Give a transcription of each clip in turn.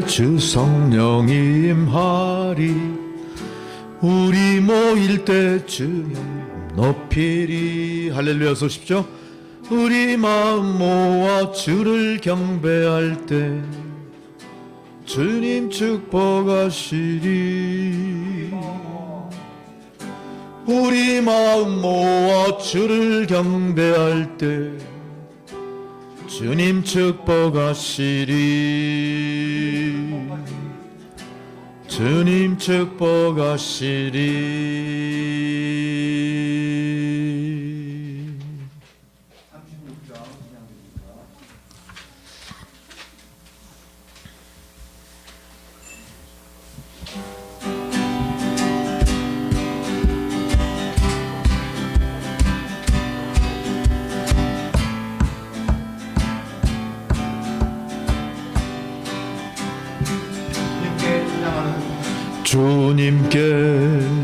주 성령 임하리. 우리 모일 때 주님 높이리. 할렐루야 서십시오. 우리 마음 모아 주를 경배할 때 주님 축복하시리. 우리 마음 모아 주를 경배할 때 주님 축복하시리. 주님 축복하시리. 36장 그냥입니다. 주님께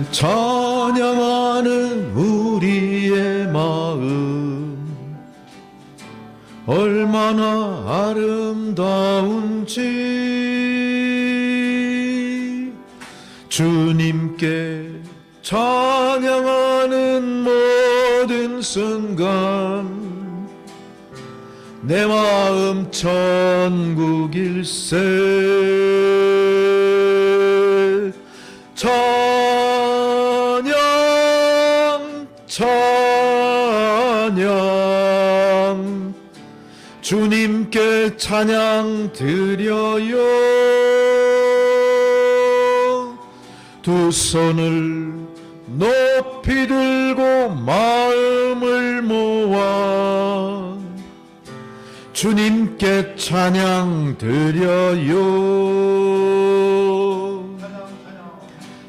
찬양하는 우리의 마음 얼마나 아름다운지. 주님께 찬양하는 모든 순간 내 마음 천국일세. 찬양 찬양 주님께 찬양 드려요. 두 손을 높이 들고 마음을 모아 주님께 찬양 드려요.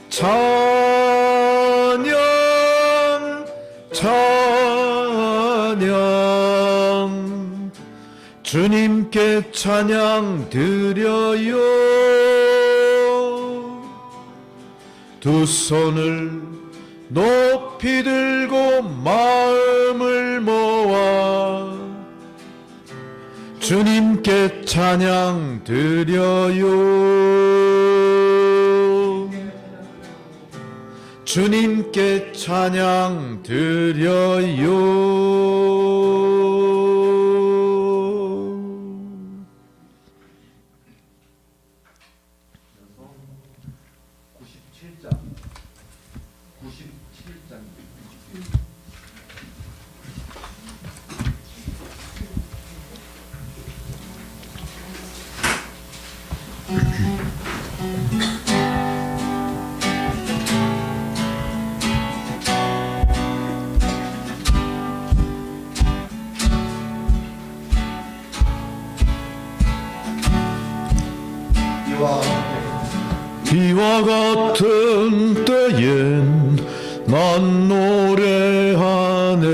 찬양 찬양 주님께 찬양 드려요. 두 손을 높이 들고 마음을 모아 주님께 찬양 드려요. 주님께 찬양 드려요. 97장 이와 같은 때엔 난 노래하네.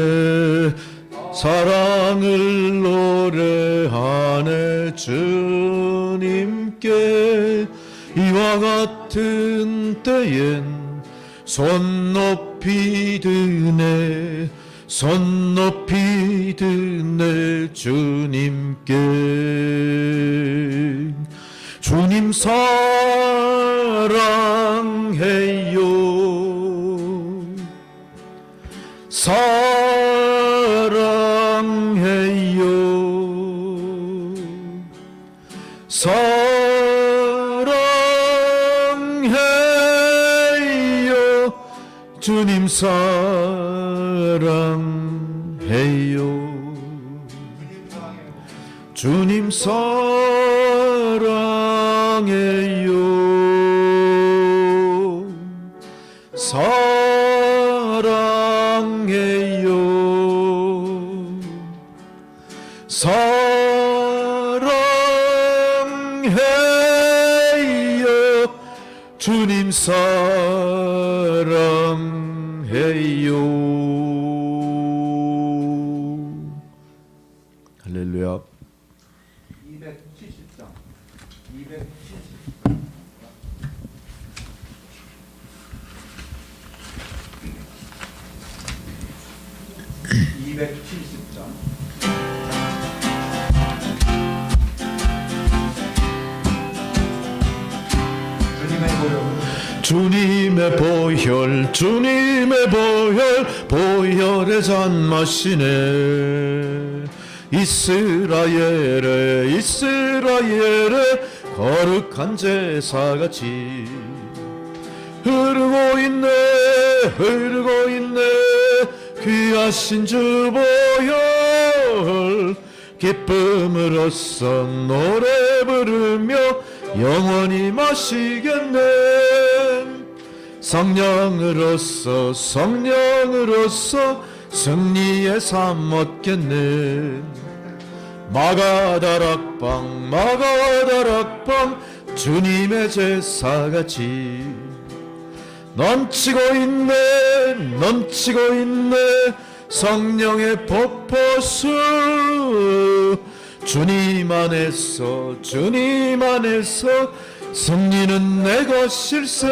사랑을 노래하네. 주님께 이와 같은 때엔 손 높이 드네. 손 높이 드네. 주님께 주님 사랑해요. 사랑해요. 사랑해요. 주님 사랑해요. 주님 사랑해요. 사랑해요. 사랑해요. 주님 사랑해요. 할렐루야. 270장 270장 270장 주님의 보혈 주님의 보혈 보혈의 잔맛이네. 이스라엘의 거룩한 제사같이 흐르고 있네 귀하신 주 보혈 기쁨으로써 노래 부르며 영원히 마시겠네. 성령으로서 승리의 삶 얻겠네. 마가다락방 주님의 제사같이 넘치고 있네 성령의 폭포수. 주님 안에서 승리는 내 것일세.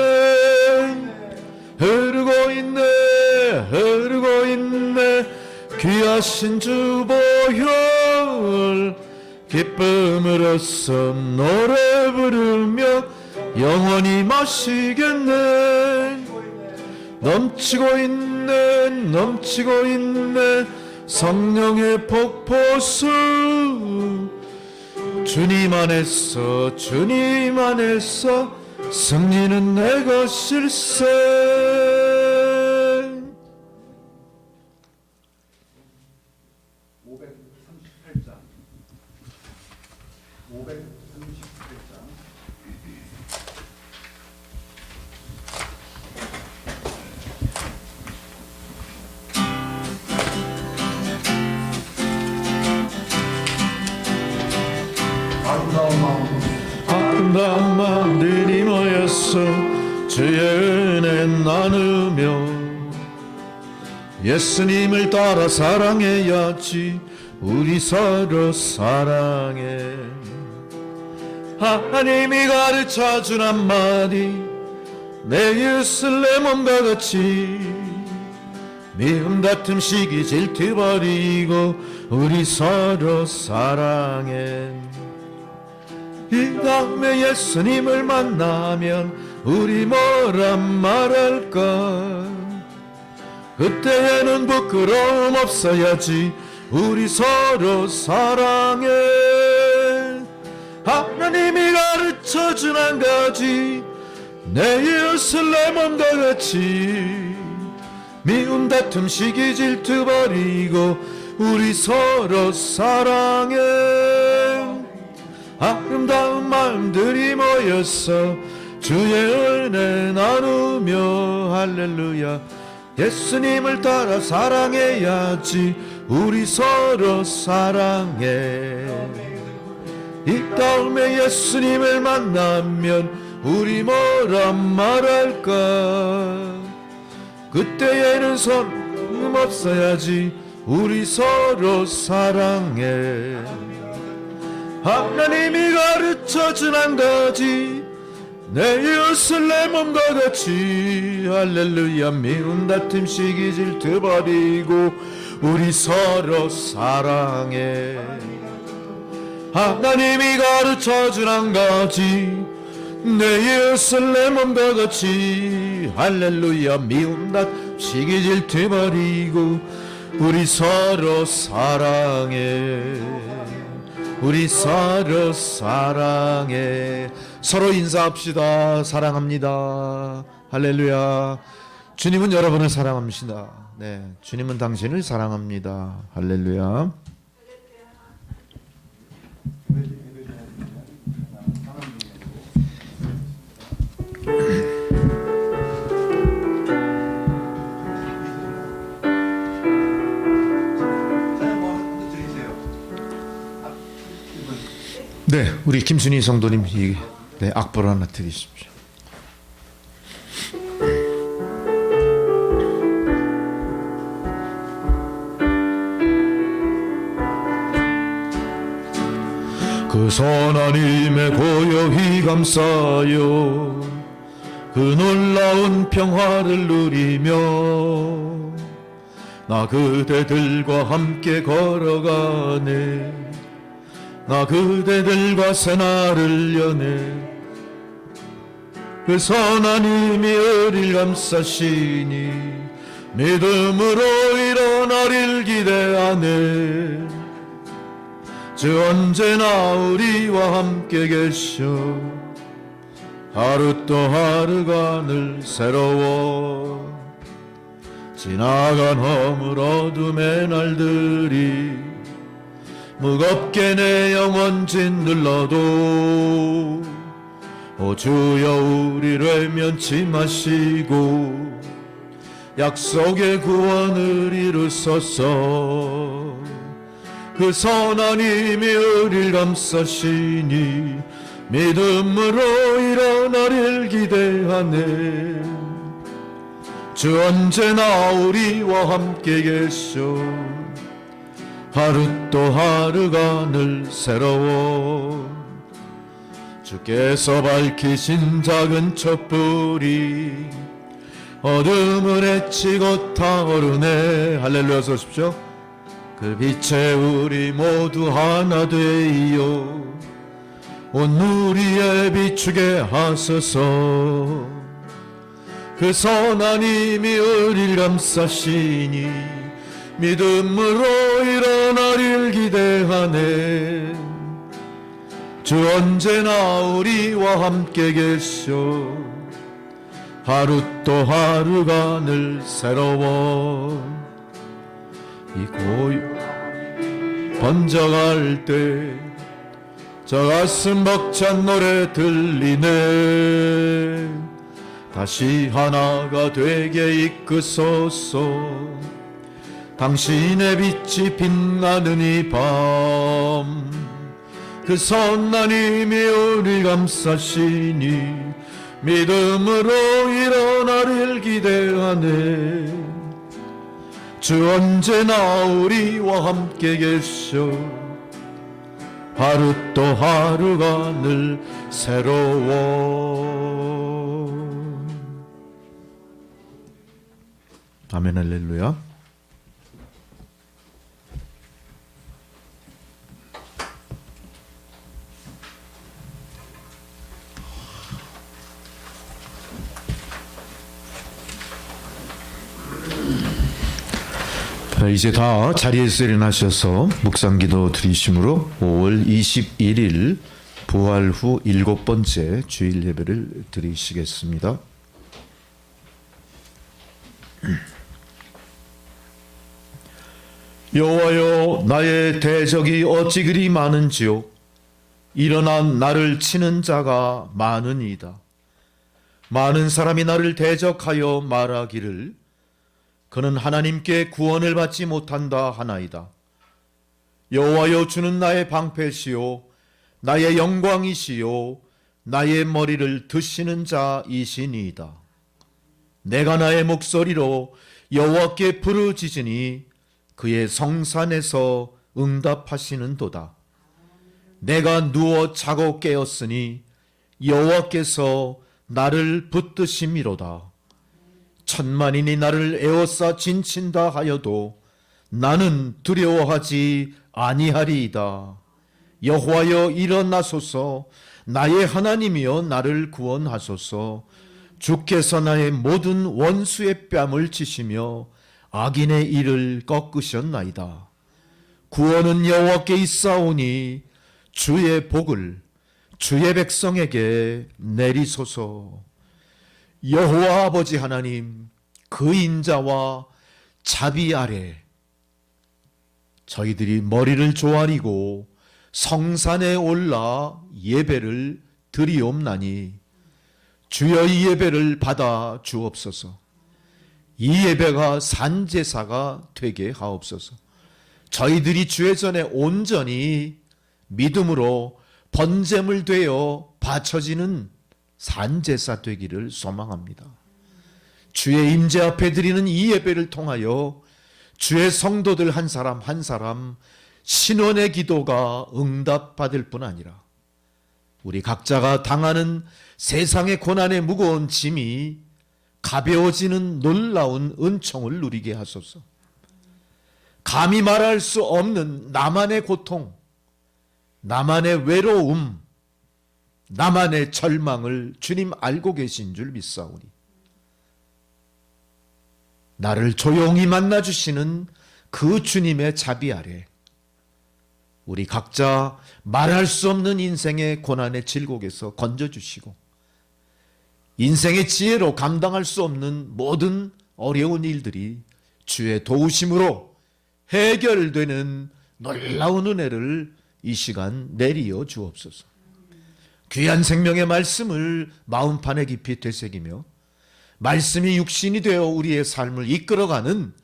흐르고 있네 귀하신 주 보혈 기쁨으로써 노래 부르며 영원히 마시겠네. 넘치고 있네 성령의 폭포수. 주님 안에서 승리는 내 것일세. 538장 538장 아름다운 마음들이 모여서 주의 은혜 나누며 예수님을 따라 사랑해야지. 우리 서로 사랑해. 하나님이 가르쳐준 한마디 내 이웃을 내 몸과 같이 미움 다툼 시기 질투 버리고 우리 서로 사랑해. 이 다음에 예수님을 만나면 우리 뭐라 말할까. 그때에는 부끄러움 없어야지. 우리 서로 사랑해. 하나님이 가르쳐준 한 가지 내 이웃을 내 몸과 같이 미움 다툼 시기 질투 버리고 우리 서로 사랑해. 아름다운 마음들이 모여서 주의 은혜 나누며 할렐루야. 예수님을 따라 사랑해야지. 우리 서로 사랑해. 이 다음에 예수님을 만나면 우리 뭐라 말할까. 그때에는 서름 없어야지. 우리 서로 사랑해. 하나님이 가르쳐준 한 가지 내 이웃을 내 몸과 같이 할렐루야. 미움 다툼 시기 질투 버리고 우리 서로 사랑해. 하나님이 가르쳐준 한 가지 내 이웃을 내 몸과 같이 할렐루야. 미움 다툼 시기 질투 버리고 우리 서로 사랑해. 우리 서로 사랑해. 서로 인사합시다. 사랑합니다. 할렐루야. 주님은 여러분을 사랑합니다. 네, 주님은 당신을 사랑합니다. 할렐루야. 네, 우리 김순희 성도님 네, 악보를 하나 드리십시오. 그 선하님의 고요히 감싸요. 그 놀라운 평화를 누리며 나 그대들과 함께 걸어가네. 나 그대들과 새날을 여네. 그 선한 힘이 우리를 감싸시니 믿음으로 일어나리를 기대하네. 주 언제나 우리와 함께 계셔 하루 또 하루가 늘 새로워. 지나간 허물 어둠의 날들이 무겁게 내 영혼 짓눌러도 오 주여 우리를 외면치 마시고 약속의 구원을 이루소서. 그 선한 힘이 우리를 감싸시니 믿음으로 일어나리를 기대하네. 주 언제나 우리와 함께 계셔 하루 또 하루가 늘 새로워. 주께서 밝히신 작은 촛불이 어둠을 헤치고 타오르네. 할렐루야 서십시오. 그 빛에 우리 모두 하나 되어 온 누리에 비추게 하소서. 그 선한 힘이 우리를 감싸시니 믿음으로 일어나리를 기대하네. 주 언제나 우리와 함께 계셔 하루 또 하루가 늘 새로워. 이 고요 번져갈 때 저 가슴 벅찬 노래 들리네. 다시 하나가 되게 이끄소서. 당신의 빛이 빛나는 이 밤 그 선한 힘이 우리 감싸시니 믿음으로 일어나리를 기대하네. 주 언제나 우리와 함께 계셔 하루 또 하루가 늘 새로워. 아멘 할렐루야. 이제 다 자리에서 일어나셔서 묵상기도 드리심으로 5월 21일 부활 후 7번째 주일 예배를 드리시겠습니다. 여호와여, 나의 대적이 어찌 그리 많은지요. 일어난 나를 치는 자가 많으니이다. 많은 사람이 나를 대적하여 말하기를 그는 하나님께 구원을 받지 못한다 하나이다. 여호와여, 주는 나의 방패시요 나의 영광이시요 나의 머리를 드시는 자이시니이다. 내가 나의 목소리로 여호와께 부르짖으니 그의 성산에서 응답하시는도다. 내가 누워 자고 깨었으니 여호와께서 나를 붙드심이로다. 천만인이 나를 에워싸 진친다 하여도 나는 두려워하지 아니하리이다. 여호와여, 일어나소서. 나의 하나님이여, 나를 구원하소서. 주께서 나의 모든 원수의 뺨을 치시며 악인의 일을 꺾으셨나이다. 구원은 여호와께 있사오니 주의 복을 주의 백성에게 내리소서. 여호와 아버지 하나님, 그 인자와 자비 아래 저희들이 머리를 조아리고 성산에 올라 예배를 드리옵나니 주여 이 예배를 받아 주옵소서. 이 예배가 산제사가 되게 하옵소서. 저희들이 주의 전에 온전히 믿음으로 번제물 되어 바쳐지는 산제사 되기를 소망합니다. 주의 임재 앞에 드리는 이 예배를 통하여 주의 성도들 한 사람 한 사람 신원의 기도가 응답받을 뿐 아니라 우리 각자가 당하는 세상의 고난의 무거운 짐이 가벼워지는 놀라운 은총을 누리게 하소서. 감히 말할 수 없는 나만의 고통, 나만의 외로움, 나만의 절망을 주님 알고 계신 줄 믿사오니 나를 조용히 만나주시는 그 주님의 자비 아래 우리 각자 말할 수 없는 인생의 고난의 질곡에서 건져주시고 인생의 지혜로 감당할 수 없는 모든 어려운 일들이 주의 도우심으로 해결되는 놀라운 은혜를 이 시간 내리어 주옵소서. 귀한 생명의 말씀을 마음판에 깊이 되새기며 말씀이 육신이 되어 우리의 삶을 이끌어가는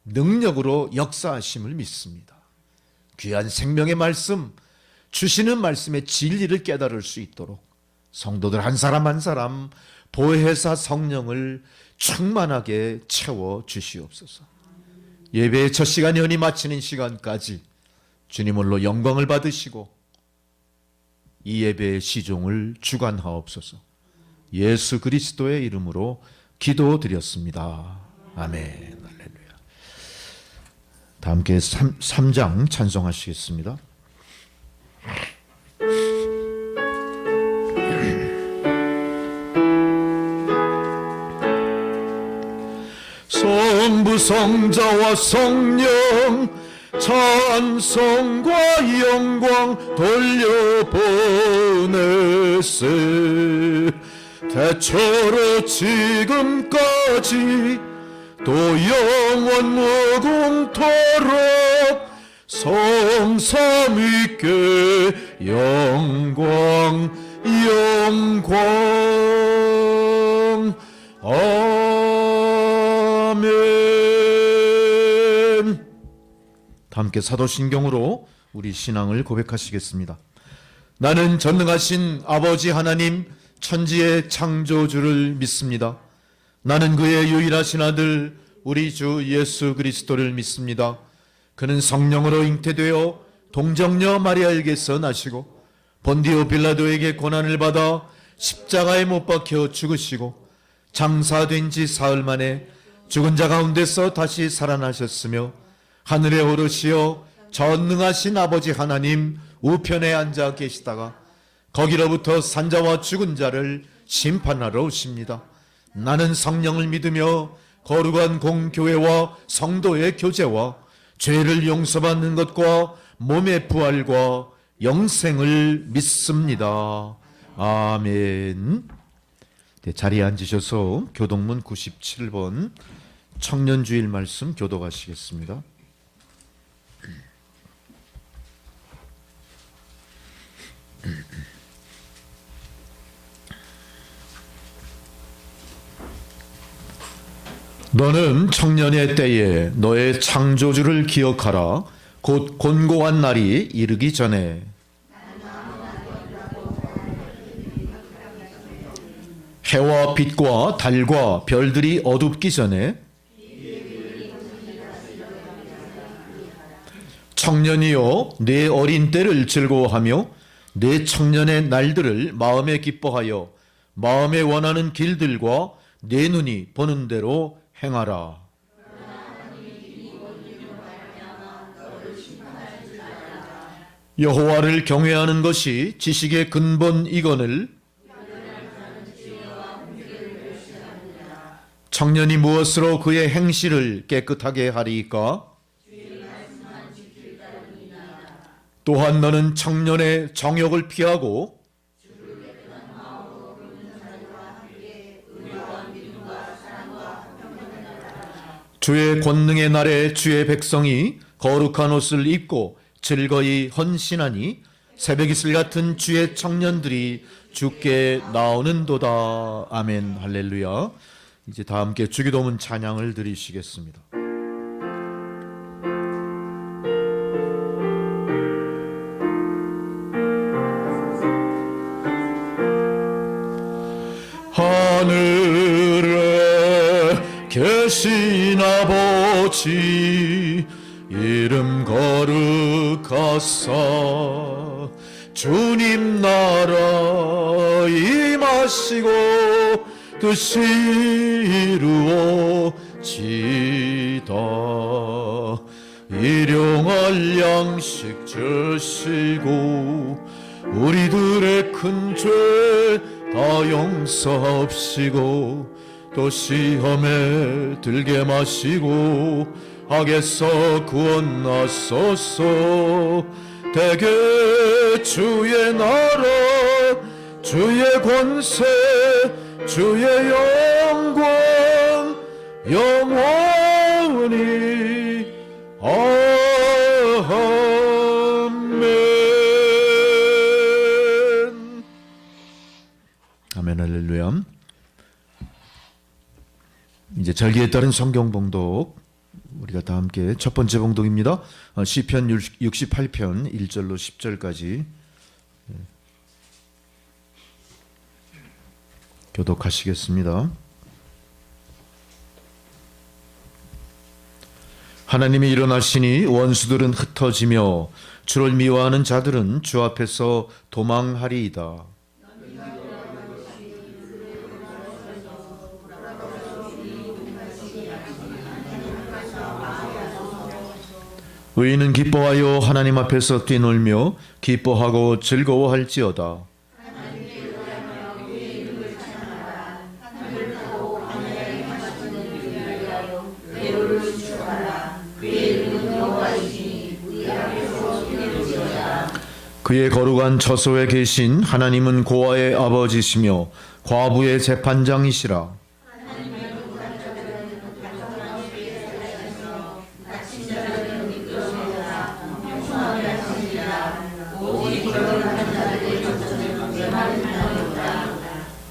능력으로 역사하심을 믿습니다. 귀한 생명의 말씀, 주시는 말씀의 진리를 깨달을 수 있도록 성도들 한 사람 한 사람 보혜사 성령을 충만하게 채워 주시옵소서. 예배의 첫 시간이 흔히 마치는 시간까지 주님으로 영광을 받으시고 이 예배의 시종을 주관하옵소서. 예수 그리스도의 이름으로 기도드렸습니다. 아멘. 할렐루야. 다 함께 3장 찬송하시겠습니다. 성부 성자와 성령 찬송과 영광 돌려보내세. 대처로 지금까지 또 영원 무궁토록 성삼위께 영광 영광. 아멘. 함께 사도신경으로 우리 신앙을 고백하시겠습니다. 나는 전능하신 아버지 하나님 천지의 창조주를 믿습니다. 나는 그의 유일하신 아들 우리 주 예수 그리스도를 믿습니다. 그는 성령으로 잉태되어 동정녀 마리아에게서 나시고 본디오 빌라도에게 고난을 받아 십자가에 못 박혀 죽으시고 장사된 지 사흘 만에 죽은 자 가운데서 다시 살아나셨으며 하늘에 오르시어 전능하신 아버지 하나님 우편에 앉아 계시다가 거기로부터 산자와 죽은 자를 심판하러 오십니다. 나는 성령을 믿으며 거룩한 공교회와 성도의 교제와 죄를 용서받는 것과 몸의 부활과 영생을 믿습니다. 아멘. 네, 자리에 앉으셔서 교동문 97번 청년주일 말씀 교독하시겠습니다. 너는 청년의 때에 너의 창조주를 기억하라. 곧 곤고한 날이 이르기 전에 해와 빛과 달과 별들이 어둡기 전에 청년이여 내 어린 때를 즐거워하며 내 청년의 날들을 마음에 기뻐하여 마음에 원하는 길들과 내 눈이 보는 대로 행하라. 여호와를 경외하는 것이 지식의 근본이거늘 청년이 무엇으로 그의 행실을 깨끗하게 하리이까? 또한 너는 청년의 정욕을 피하고 주의 권능의 날에 주의 백성이 거룩한 옷을 입고 즐거이 헌신하니 새벽 이슬 같은 주의 청년들이 주께 나오는도다. 아멘. 할렐루야. 이제 다 함께 주기도문 찬양을 드리시겠습니다. 하늘에 계신 아버지 이름 거룩하사 주님 나라 임하시고 뜻이 이루어지다. 일용할 양식 주시고 우리들의 큰 죄 다 용서하옵시고 또 시험에 들게 마시고 악에서 구원하소서. 대개 주의 나라 주의 권세 주의 영광 영원히 아멘. 아멘. 할렐루야. 이제 절기에 따른 성경 봉독 우리가 다 함께 첫 번째 봉독입니다. 시편 68편 1절로 10절까지 교독하시겠습니다. 하나님이 일어나시니 원수들은 흩어지며 주를 미워하는 자들은 주 앞에서 도망하리이다. 의인은 기뻐하여 하나님 앞에서 뛰놀며 기뻐하고 즐거워할지어다. 그의 거룩한 처소에 계신 하나님은 고아의 아버지시며 과부의 재판장이시라.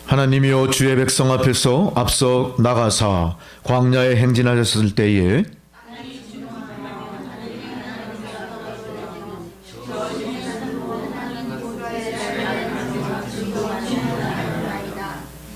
하나님이여 주의 백성 앞에서 앞서 나가사 광야에 행진하셨을 때에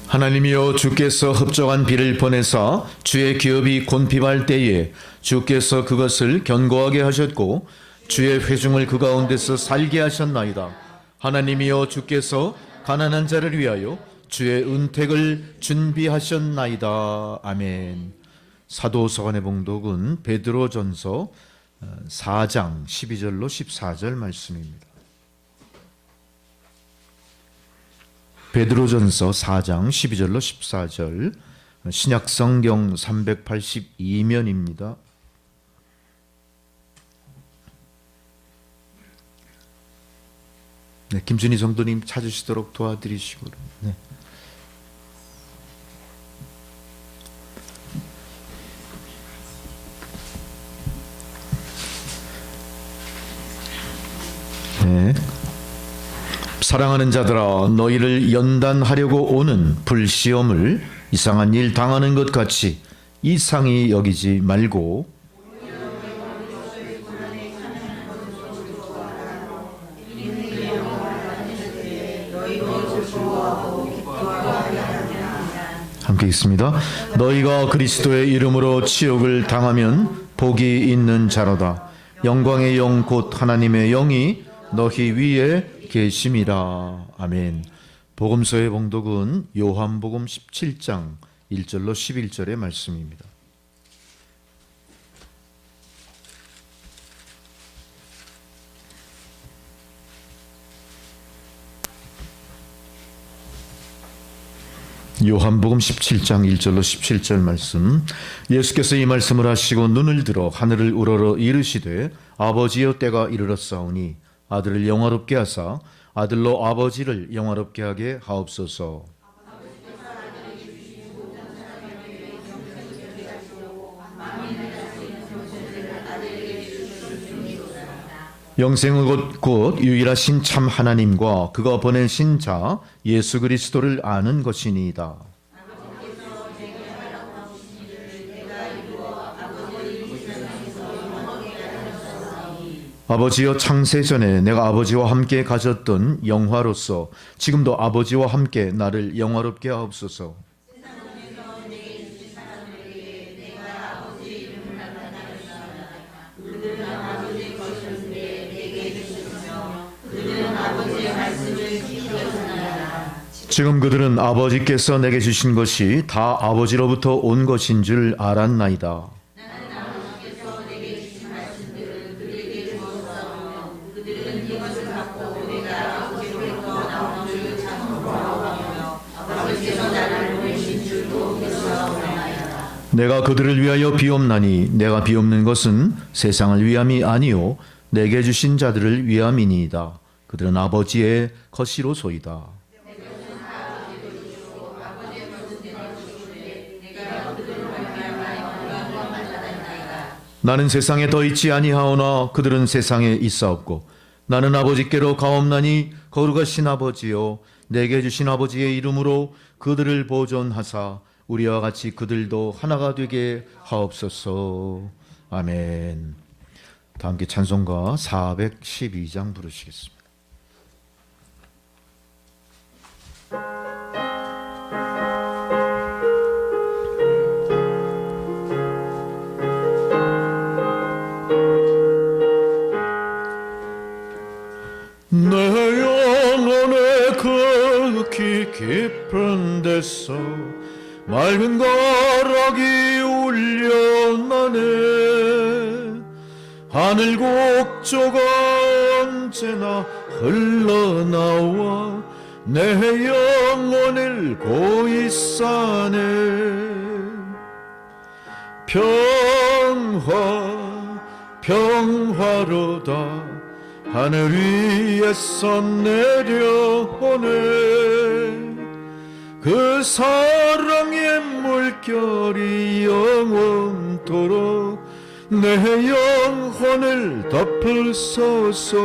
하나님이여 주께서 흡족한 비를 보내사 주의 기업이 곤핍할 때에 주께서 그것을 견고하게 하셨고 주의 회중을 그 가운데서 살게 하셨나이다. 하나님이여 주께서 가난한 자를 위하여 주의 은택을 준비하셨나이다. 아멘. 사도 서간의 봉독은 베드로전서 4장 12절로 14절 말씀입니다. 베드로전서 4장 12절로 14절 신약성경 382면입니다. 네, 김준희 성도님 찾으시도록 도와드리시고 네. 네. 사랑하는 자들아 너희를 연단하려고 오는 불시험을 이상한 일 당하는 것 같이 이상히 여기지 말고 함께 있습니다. 너희가 그리스도의 이름으로 치욕을 당하면 복이 있는 자로다. 영광의 영 곧 하나님의 영이 너희 위에 계심이라. 아멘. 복음서의 봉독은 요한복음 17장 1절로 11절의 말씀입니다. 요한복음 17장 1절로 17절 말씀. 예수께서 이 말씀을 하시고 눈을 들어 하늘을 우러러 이르시되 아버지여 때가 이르렀사오니 아들을 영화롭게 하사 아들로 아버지를 영화롭게 하게 하옵소서. 영생은 곧 유일하신 참 하나님과 그가 보내신 자 예수 그리스도를 아는 것이니이다. 아버지여 창세전에 내가 아버지와 함께 가졌던 영화로서 지금도 아버지와 함께 나를 영화롭게 하옵소서. 지금 그들은 아버지께서 내게 주신 것이 다 아버지로부터 온 것인 줄 알았나이다. 내가 그들을 위하여 비옵나니 내가 비옵는 것은 세상을 위함이 아니요 내게 주신 자들을 위함이니이다. 그들은 아버지의 것이로소이다. 나는 세상에 더 있지 아니하오나 그들은 세상에 있사옵고 나는 아버지께로 가옵나니 거룩하신 아버지여 내게 주신 아버지의 이름으로 그들을 보존하사 우리와 같이 그들도 하나가 되게 하옵소서. 아멘. 다 함께 찬송가 412장 부르시겠습니다. 내 영혼의 극히 깊은 데서 맑은 가락이 울려나네. 하늘 곡조가 언제나 흘러나와 내 영혼을 고이 싸네. 평화로다 하늘 위에서 내려오네. 그 사랑의 물결이 영원토록 내 영혼을 덮으소서.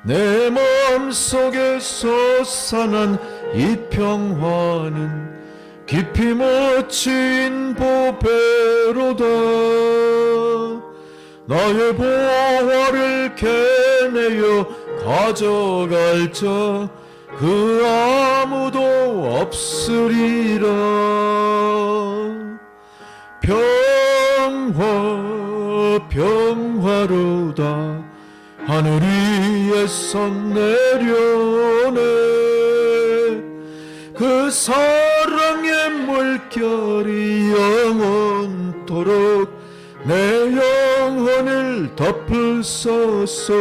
내 마음속에 솟아난 이 평화는 깊이 묻힌 보배로다. 나의 보화를 캐내어 가져갈 자 그 아무도 없으리라. 평화로다 하늘 위에서 내려오네. 그 사랑의 물결이 영원토록 내 영혼을 덮으소서.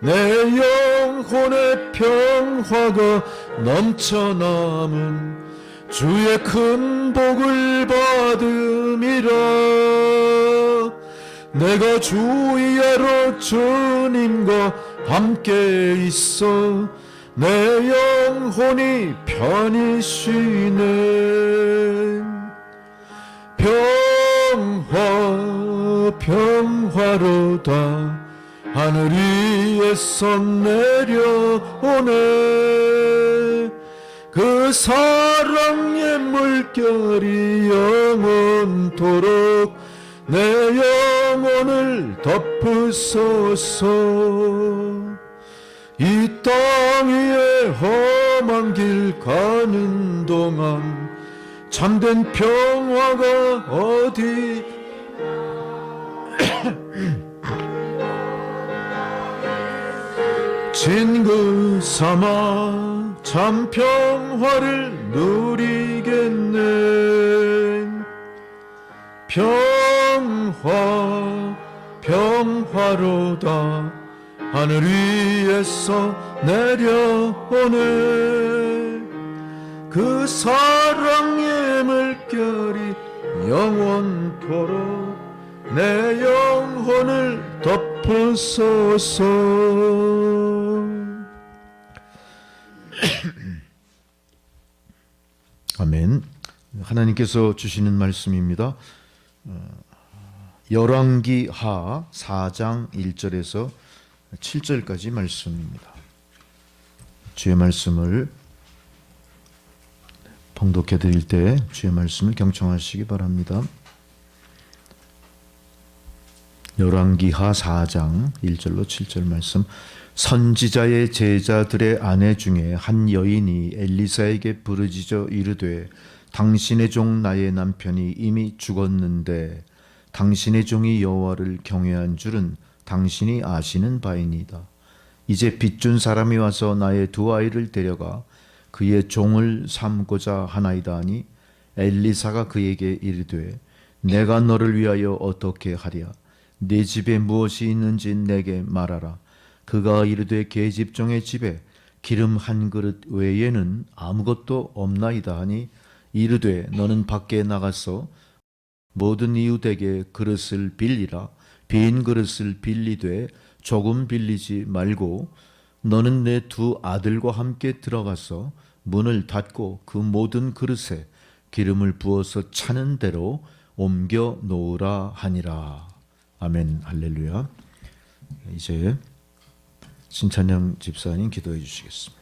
내 영혼의 평화가 넘쳐남은 주의 큰 복을 받음이라. 내가 주야로 주님과 함께 있어 내 영혼이 편히 쉬네. 평화로다 하늘 위에서 내려오네. 그 사랑의 물결이 영원토록 내 영혼을 덮으소서. 이 땅 위에 험한 길 가는 동안 참된 평화가 어디 진그 삼아 참 평화를 누리겠네. 평화로다 하늘 위에서 내려오네. 그 사랑의 물결이 영원토록 내 영혼을 덮으소서. 아멘. 하나님께서 주시는 말씀입니다. 열왕기하 4장 1절에서 7절까지 말씀입니다. 주의 말씀을 봉독해 드릴 때 주의 말씀을 경청하시기 바랍니다. 열왕기하 4장 1절로 7절 말씀. 선지자의 제자들의 아내 중에 한 여인이 엘리사에게 부르짖어 이르되 당신의 종 나의 남편이 이미 죽었는데 당신의 종이 여호와를 경외한 줄은 당신이 아시는 바이니이다. 이제 빚준 사람이 와서 나의 두 아이를 데려가 그의 종을 삼고자 하나이다 하니 엘리사가 그에게 이르되 내가 너를 위하여 어떻게 하랴. 네 집에 무엇이 있는지 내게 말하라. 그가 이르되 계집종의 집에 기름 한 그릇 외에는 아무것도 없나이다 하니 이르되 너는 밖에 나가서 모든 이웃에게 그릇을 빌리라. 빈 그릇을 빌리되 조금 빌리지 말고 너는 내 두 아들과 함께 들어가서 문을 닫고 그 모든 그릇에 기름을 부어서 차는 대로 옮겨 놓으라 하니라. 아멘. 할렐루야. 이제 신찬영 집사님 기도해 주시겠습니다.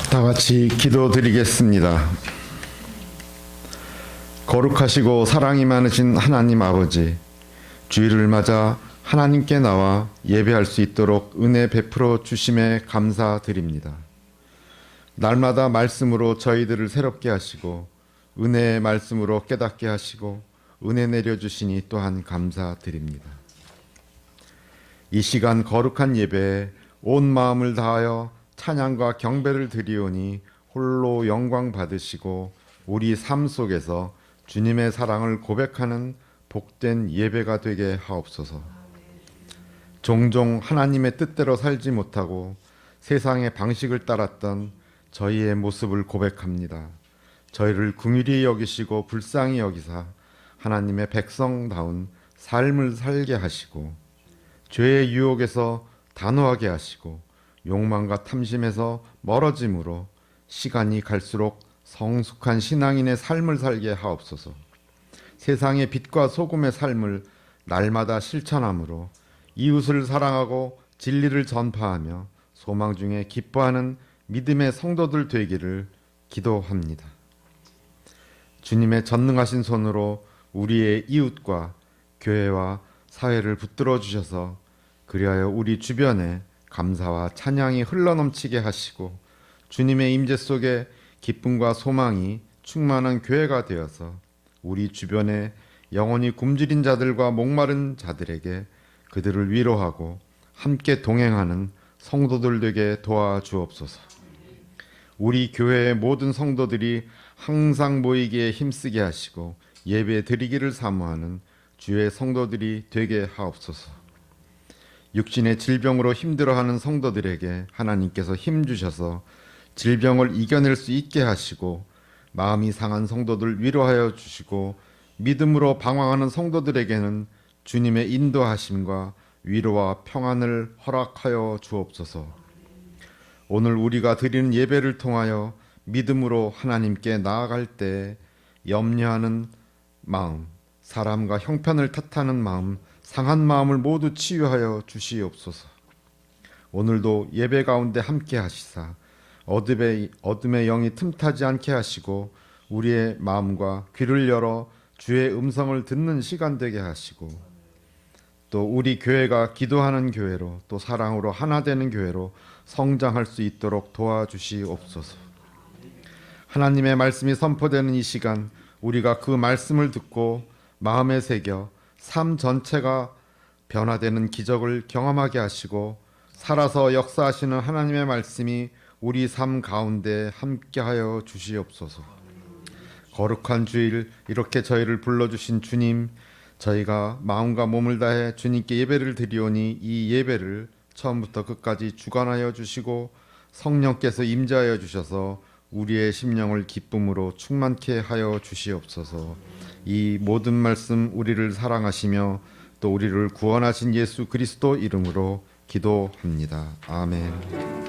다 같이 기도드리겠습니다. 거룩하시고 사랑이 많으신 하나님 아버지, 주일을 맞아 하나님께 나와 예배할 수 있도록 은혜 베풀어 주심에 감사드립니다. 날마다 말씀으로 저희들을 새롭게 하시고 은혜의 말씀으로 깨닫게 하시고 은혜 내려주시니 또한 감사드립니다. 이 시간 거룩한 예배에 온 마음을 다하여 찬양과 경배를 드리오니 홀로 영광 받으시고 우리 삶 속에서 주님의 사랑을 고백하는 복된 예배가 되게 하옵소서. 종종 하나님의 뜻대로 살지 못하고 세상의 방식을 따랐던 저희의 모습을 고백합니다. 저희를 긍휼히 여기시고 불쌍히 여기사 하나님의 백성다운 삶을 살게 하시고 죄의 유혹에서 단호하게 하시고 욕망과 탐심에서 멀어짐으로 시간이 갈수록 성숙한 신앙인의 삶을 살게 하옵소서. 세상의 빛과 소금의 삶을 날마다 실천함으로 이웃을 사랑하고 진리를 전파하며 소망 중에 기뻐하는 믿음의 성도들 되기를 기도합니다. 주님의 전능하신 손으로 우리의 이웃과 교회와 사회를 붙들어 주셔서 그리하여 우리 주변에 감사와 찬양이 흘러넘치게 하시고 주님의 임재 속에 기쁨과 소망이 충만한 교회가 되어서 우리 주변에 영혼이 굶주린 자들과 목마른 자들에게 그들을 위로하고 함께 동행하는 성도들 되게 도와주옵소서. 우리 교회의 모든 성도들이 항상 모이기에 힘쓰게 하시고 예배 드리기를 사모하는 주의 성도들이 되게 하옵소서. 육신의 질병으로 힘들어하는 성도들에게 하나님께서 힘 주셔서 질병을 이겨낼 수 있게 하시고 마음이 상한 성도들 위로하여 주시고 믿음으로 방황하는 성도들에게는 주님의 인도하심과 위로와 평안을 허락하여 주옵소서. 오늘 우리가 드리는 예배를 통하여 믿음으로 하나님께 나아갈 때 염려하는 마음, 사람과 형편을 탓하는 마음, 상한 마음을 모두 치유하여 주시옵소서. 오늘도 예배 가운데 함께 하시사 어둠의 영이 틈타지 않게 하시고 우리의 마음과 귀를 열어 주의 음성을 듣는 시간 되게 하시고 또 우리 교회가 기도하는 교회로 또 사랑으로 하나 되는 교회로 성장할 수 있도록 도와주시옵소서. 하나님의 말씀이 선포되는 이 시간 우리가 그 말씀을 듣고 마음에 새겨 삶 전체가 변화되는 기적을 경험하게 하시고 살아서 역사하시는 하나님의 말씀이 우리 삶 가운데 함께하여 주시옵소서. 거룩한 주일 이렇게 저희를 불러주신 주님, 저희가 마음과 몸을 다해 주님께 예배를 드리오니 이 예배를 처음부터 끝까지 주관하여 주시고 성령께서 임재하여 주셔서 우리의 심령을 기쁨으로 충만케 하여 주시옵소서. 이 모든 말씀 우리를 사랑하시며 또 우리를 구원하신 예수 그리스도 이름으로 기도합니다. 아멘.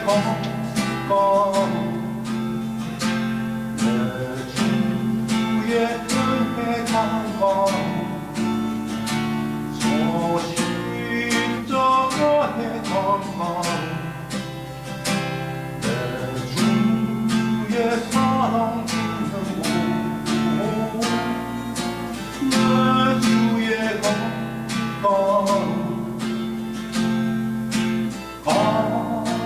건강 내 주의 은혜 건강 소식자의 건강 내 주의 사랑 있는 곳 내 주의 건강 나의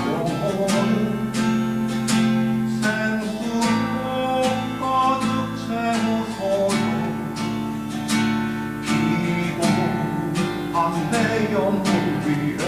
영혼 생수로 가득 채우소서 피곤한 내 영혼 위에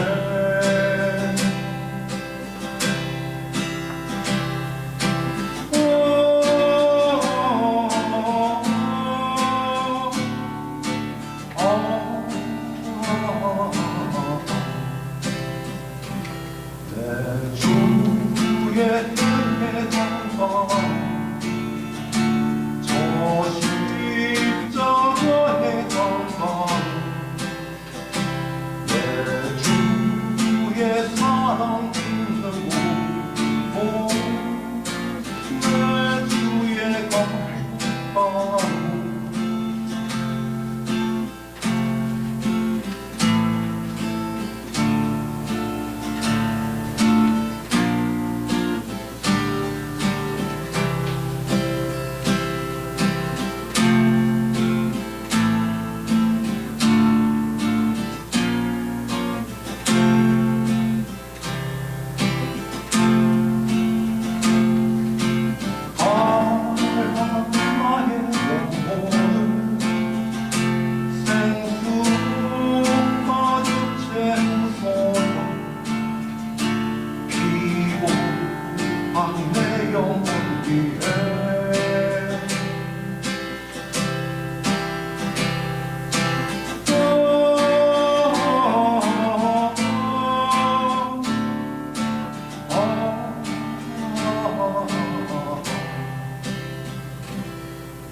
내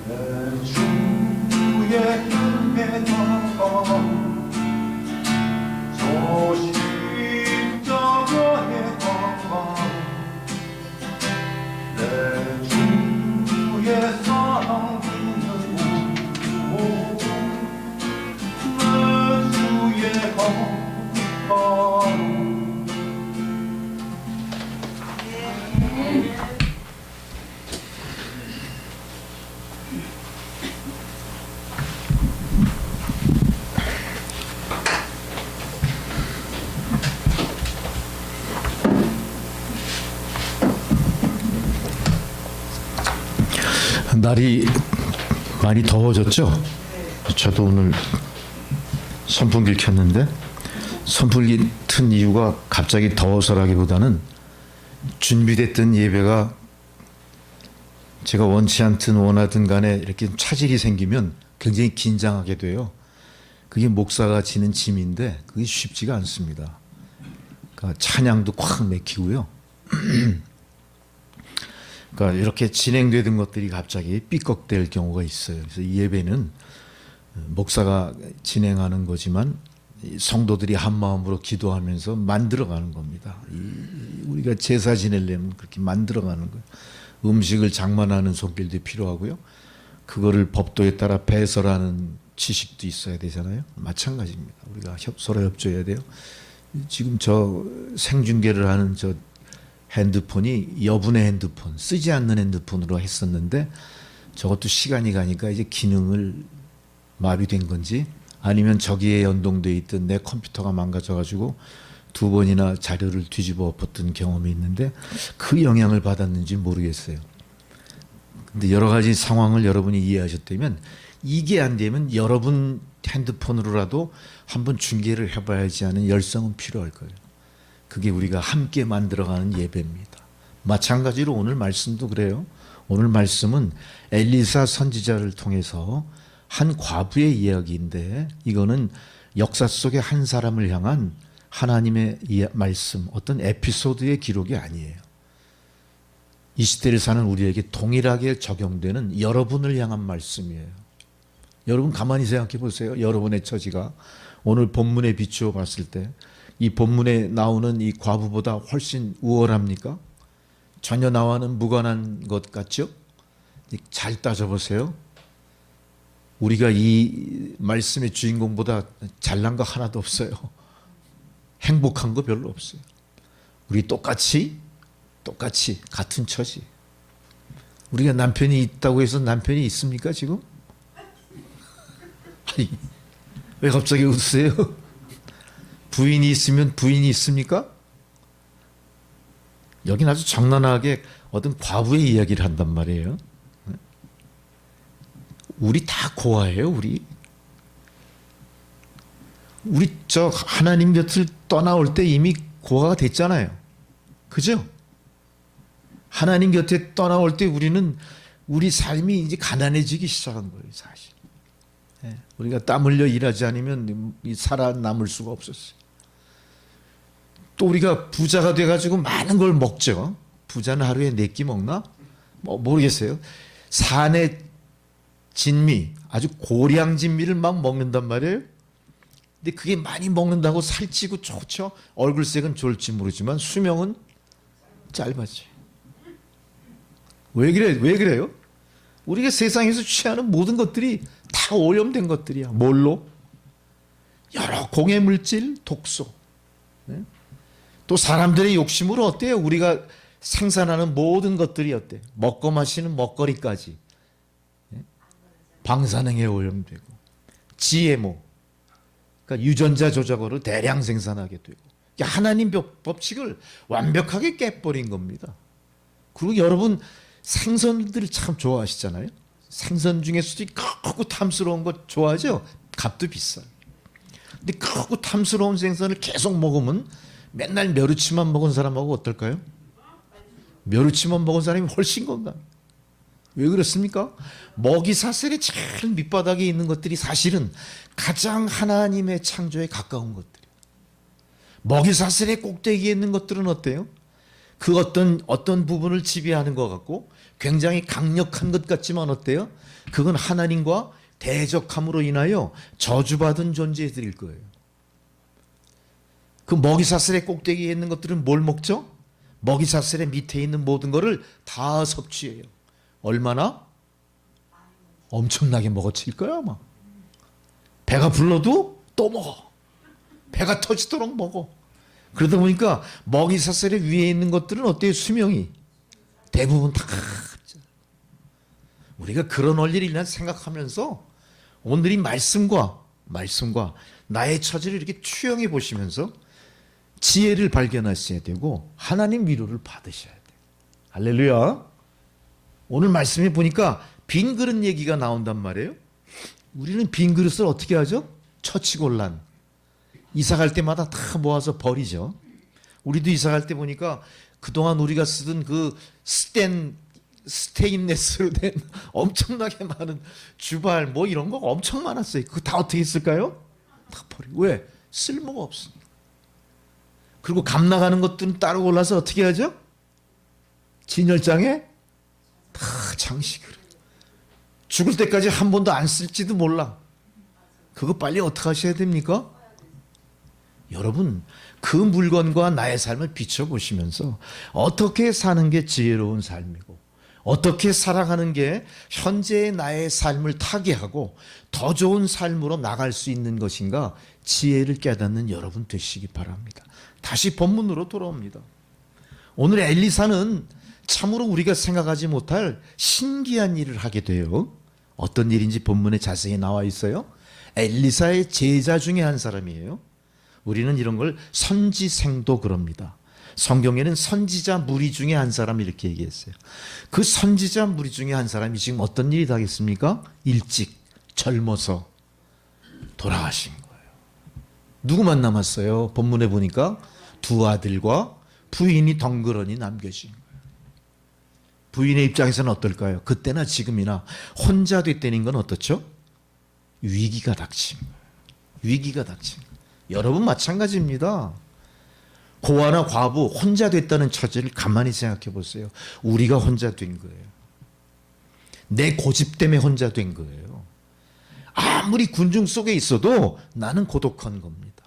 주의 은혜 건강 저 십자가의 건강 내 주의 사랑 있는 곳 내 주의 건강 날이 많이 더워졌죠? 저도 오늘 선풍기를 켰는데 선풍기 튼 이유가 갑자기 더워서라기보다는 준비됐던 예배가 제가 원치 않든 원하든 간에 이렇게 차질이 생기면 굉장히 긴장하게 돼요. 그게 목사가 지는 짐인데 그게 쉽지가 않습니다. 그러니까 찬양도 콱 맥히고요. 그러니까 이렇게 진행되던 것들이 갑자기 삐걱될 경우가 있어요. 그래서 이 예배는 목사가 진행하는 거지만 성도들이 한 마음으로 기도하면서 만들어가는 겁니다. 우리가 제사 지내려면 그렇게 만들어가는 거예요. 음식을 장만하는 손길도 필요하고요. 그거를 법도에 따라 배설하는 지식도 있어야 되잖아요. 마찬가지입니다. 우리가 서로 협조해야 돼요. 지금 저 생중계를 하는 저 핸드폰이 여분의 핸드폰, 쓰지 않는 핸드폰으로 했었는데 저것도 시간이 가니까 이제 기능을 마비된 건지 아니면 저기에 연동돼 있던 내 컴퓨터가 망가져가지고 2번이나 자료를 뒤집어 엎었던 경험이 있는데 그 영향을 받았는지 모르겠어요. 근데 여러 가지 상황을 여러분이 이해하셨다면 이게 안 되면 여러분 핸드폰으로라도 한번 중계를 해봐야지 하는 열성은 필요할 거예요. 그게 우리가 함께 만들어가는 예배입니다. 마찬가지로 오늘 말씀도 그래요. 오늘 말씀은 엘리사 선지자를 통해서 한 과부의 이야기인데 이거는 역사 속의 한 사람을 향한 하나님의 말씀, 어떤 에피소드의 기록이 아니에요. 이 시대를 사는 우리에게 동일하게 적용되는 여러분을 향한 말씀이에요. 여러분 가만히 생각해 보세요. 여러분의 처지가 오늘 본문에 비추어 봤을 때 이 본문에 나오는 이 과부보다 훨씬 우월합니까? 전혀 나와는 무관한 것 같죠? 잘 따져보세요. 우리가 이 말씀의 주인공보다 잘난 거 하나도 없어요. 행복한 거 별로 없어요. 우리 똑같이 같은 처지. 우리가 남편이 있다고 해서 남편이 있습니까 지금? 아니, 왜 갑자기 웃으세요? 부인이 있으면 부인이 있습니까? 여긴 아주 적나라하게 어떤 과부의 이야기를 한단 말이에요. 우리 다 고아예요. 우리 저 하나님 곁을 떠나올 때 이미 고아가 됐잖아요. 그죠? 하나님 곁에 떠나올 때 우리 삶이 이제 가난해지기 시작한 거예요, 사실. 우리가 땀 흘려 일하지 않으면 살아남을 수가 없었어요. 또 우리가 부자가 돼가지고 많은 걸 먹죠. 부자는 하루에 4끼 먹나? 모르겠어요. 산의 진미, 아주 고량 진미를 막 먹는단 말이에요. 근데 그게 많이 먹는다고 살찌고 좋죠. 얼굴색은 좋을지 모르지만 수명은 짧아져요. 왜 그래요? 우리가 세상에서 취하는 모든 것들이 다 오염된 것들이야. 뭘로? 여러 공해 물질, 독소. 네? 또 사람들의 욕심으로 어때요? 우리가 생산하는 모든 것들이 어때요? 먹고 마시는 먹거리까지. 네? 방사능에 오염되고, GMO, 그러니까 유전자 조작으로 대량 생산하게 되고, 하나님 법칙을 완벽하게 깨버린 겁니다. 그리고 여러분 생선들 참 좋아하시잖아요. 생선 중에서도 크고 탐스러운 거 좋아하죠? 값도 비싸요. 근데 크고 탐스러운 생선을 계속 먹으면 맨날 멸치만 먹은 사람하고 어떨까요? 멸치만 먹은 사람이 훨씬 건강. 왜 그렇습니까? 먹이 사슬의 제일 밑바닥에 있는 것들이 사실은 가장 하나님의 창조에 가까운 것들이에요. 먹이 사슬의 꼭대기에 있는 것들은 어때요? 그 어떤 부분을 지배하는 것 같고 굉장히 강력한 것 같지만 어때요? 그건 하나님과 대적함으로 인하여 저주받은 존재들일 거예요. 그 먹이사슬의 꼭대기에 있는 것들은 뭘 먹죠? 먹이사슬의 밑에 있는 모든 것을 다 섭취해요. 얼마나? 엄청나게 먹어칠 거야 아마. 배가 불러도 또 먹어. 배가 터지도록 먹어. 그러다 보니까 먹이사슬의 위에 있는 것들은 어때요? 수명이 대부분 다 우리가 그런 원리를 생각하면서 오늘 이 말씀과 나의 처지를 이렇게 투영해 보시면서 지혜를 발견하셔야 되고 하나님 위로를 받으셔야 돼요. 할렐루야. 오늘 말씀에 보니까 빈 그릇 얘기가 나온단 말이에요. 우리는 빈 그릇을 어떻게 하죠? 처치곤란. 이사 갈 때마다 다 모아서 버리죠. 우리도 이사 갈 때 보니까 그동안 우리가 쓰던 그 스테인레스로 된 엄청나게 많은 주발 뭐 이런 거 엄청 많았어요. 그거 다 어떻게 했을까요? 다 버리고. 왜? 쓸모가 없으니까. 그리고 감 나가는 것들은 따로 골라서 어떻게 하죠? 진열장에 다 장식을 해요. 죽을 때까지 한 번도 안 쓸지도 몰라. 그거 빨리 어떻게 하셔야 됩니까? 여러분 그 물건과 나의 삶을 비춰보시면서 어떻게 사는 게 지혜로운 삶이고 어떻게 살아가는 게 현재의 나의 삶을 타개하고 더 좋은 삶으로 나갈 수 있는 것인가 지혜를 깨닫는 여러분 되시기 바랍니다. 다시 본문으로 돌아옵니다. 오늘 엘리사는 참으로 우리가 생각하지 못할 신기한 일을 하게 돼요. 어떤 일인지 본문에 자세히 나와 있어요. 엘리사의 제자 중에 한 사람이에요. 우리는 이런 걸 선지생도 그럽니다. 성경에는 선지자 무리 중에 한 사람 이렇게 얘기했어요. 그 선지자 무리 중에 한 사람이 지금 어떤 일이 하겠습니까? 일찍 젊어서 돌아가신 거예요. 누구만 남았어요? 본문에 보니까 두 아들과 부인이 덩그러니 남겨진 거예요. 부인의 입장에서는 어떨까요? 그때나 지금이나 혼자 됐다는 건 어떻죠? 위기가 닥친 거예요. 위기가 닥친 거예요. 여러분 마찬가지입니다. 고아나 과부 혼자 됐다는 처지를 가만히 생각해 보세요. 우리가 혼자 된 거예요. 내 고집 때문에 혼자 된 거예요. 아무리 군중 속에 있어도 나는 고독한 겁니다.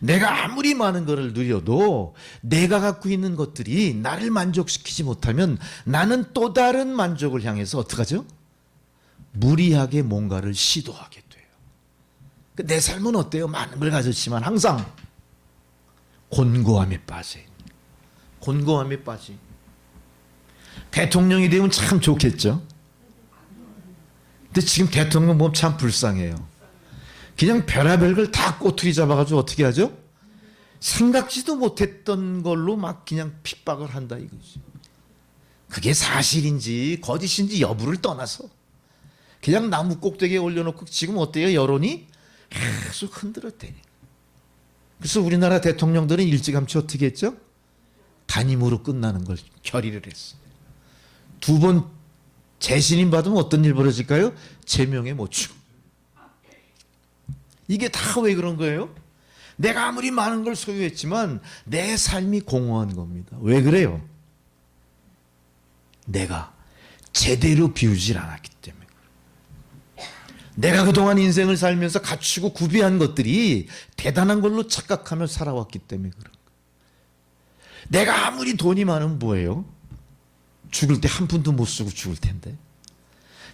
내가 아무리 많은 것을 누려도 내가 갖고 있는 것들이 나를 만족시키지 못하면 나는 또 다른 만족을 향해서 어떡하죠? 무리하게 뭔가를 시도하게 돼요. 내 삶은 어때요? 많은 걸 가졌지만 항상 곤고함에 빠져 있는 거예요. 곤고함에 빠져 있는 거예요. 대통령이 되면 참 좋겠죠? 근데 지금 대통령 보면 참 불쌍해요. 그냥 별의별 걸 다 꼬투리 잡아가지고 어떻게 하죠? 생각지도 못했던 걸로 막 그냥 핍박을 한다 이거지. 그게 사실인지 거짓인지 여부를 떠나서 그냥 나무 꼭대기에 올려놓고 지금 어때요? 여론이 계속 흔들어대니. 그래서 우리나라 대통령들은 일찌감치 어떻게 했죠? 단임으로 끝나는 걸 결의를 했어요. 2번 재신임 받으면 어떤 일 벌어질까요? 제명에 못 추. 이게 다 왜 그런 거예요? 내가 아무리 많은 걸 소유했지만 내 삶이 공허한 겁니다. 왜 그래요? 내가 제대로 비우질 않았기 때문에. 내가 그동안 인생을 살면서 갖추고 구비한 것들이 대단한 걸로 착각하며 살아왔기 때문에 그런 거예요. 내가 아무리 돈이 많으면 뭐예요? 죽을 때 한 푼도 못 쓰고 죽을 텐데.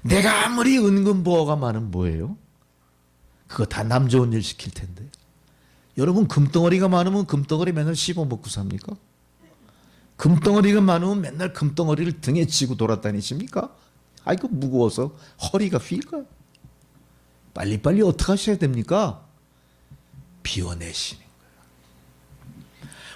내가 아무리 은근보화가 많으면 뭐예요? 그거 다 남 좋은 일 시킬 텐데. 여러분 금덩어리가 많으면 금덩어리 맨날 씹어 먹고 삽니까? 금덩어리가 많으면 맨날 금덩어리를 등에 지고 돌아다니십니까? 아이고 무거워서 허리가 휠까요? 빨리빨리 어떻게 하셔야 됩니까? 비워내시는 거예요.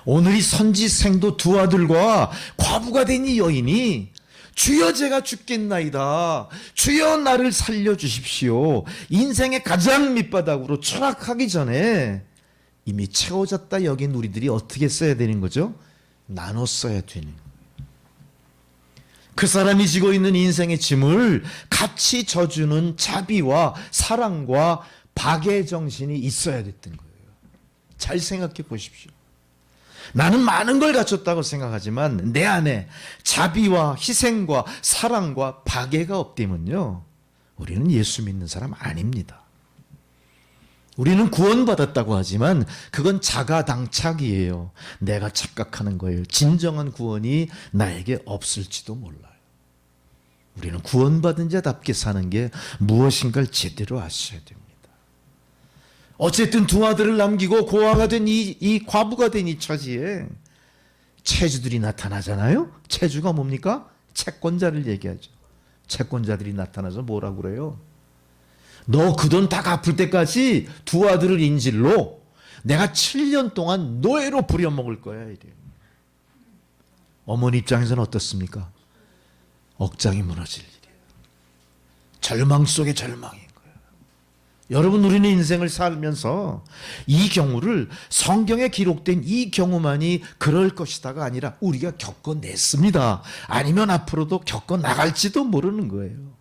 오늘 이 선지생도 2 아들과 과부가 된 이 여인이 주여 제가 죽겠나이다. 주여 나를 살려주십시오. 인생의 가장 밑바닥으로 추락하기 전에 이미 채워졌다 여긴 우리들이 어떻게 써야 되는 거죠? 나눠 써야 되는 거예요. 그 사람이 지고 있는 인생의 짐을 같이 져주는 자비와 사랑과 박의 정신이 있어야 됐던 거예요. 잘 생각해 보십시오. 나는 많은 걸 갖췄다고 생각하지만 내 안에 자비와 희생과 사랑과 박애가 없다면요, 우리는 예수 믿는 사람 아닙니다. 우리는 구원받았다고 하지만 그건 자가당착이에요. 내가 착각하는 거예요. 진정한 구원이 나에게 없을지도 몰라요. 우리는 구원받은 자답게 사는 게 무엇인가를 제대로 아셔야 됩니다. 어쨌든 2 아들을 남기고 고아가 된 이 과부가 된 이 처지에 체주들이 나타나잖아요. 체주가 뭡니까? 채권자를 얘기하죠. 채권자들이 나타나서 뭐라고 그래요? 너 그 돈 다 갚을 때까지 2 아들을 인질로 내가 7년 동안 노예로 부려먹을 거야 이래요. 어머니 입장에서는 어떻습니까? 억장이 무너질 일이에요. 절망 속의 절망인 거예요. 여러분, 우리는 인생을 살면서 이 경우를 성경에 기록된 이 경우만이 그럴 것이다가 아니라 우리가 겪어냈습니다. 아니면 앞으로도 겪어나갈지도 모르는 거예요.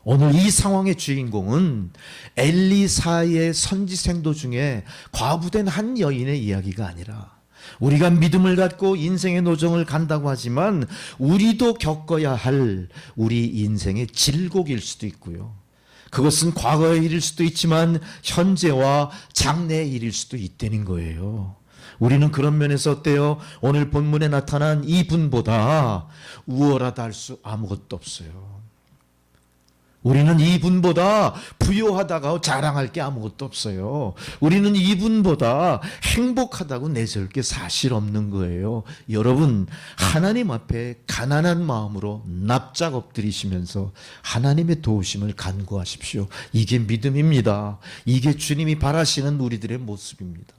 오늘 이 상황의 주인공은 엘리사의 선지생도 중에 과부된 한 여인의 이야기가 아니라 우리가 믿음을 갖고 인생의 노정을 간다고 하지만 우리도 겪어야 할 우리 인생의 질곡일 수도 있고요. 그것은 과거의 일일 수도 있지만 현재와 장래의 일일 수도 있다는 거예요. 우리는 그런 면에서 어때요? 오늘 본문에 나타난 이분보다 우월하다 할 수 아무것도 없어요. 우리는 이분보다 부유하다고 자랑할 게 아무것도 없어요. 우리는 이분보다 행복하다고 내세울 게 사실 없는 거예요. 여러분, 하나님 앞에 가난한 마음으로 납작 엎드리시면서 하나님의 도우심을 간구하십시오. 이게 믿음입니다. 이게 주님이 바라시는 우리들의 모습입니다.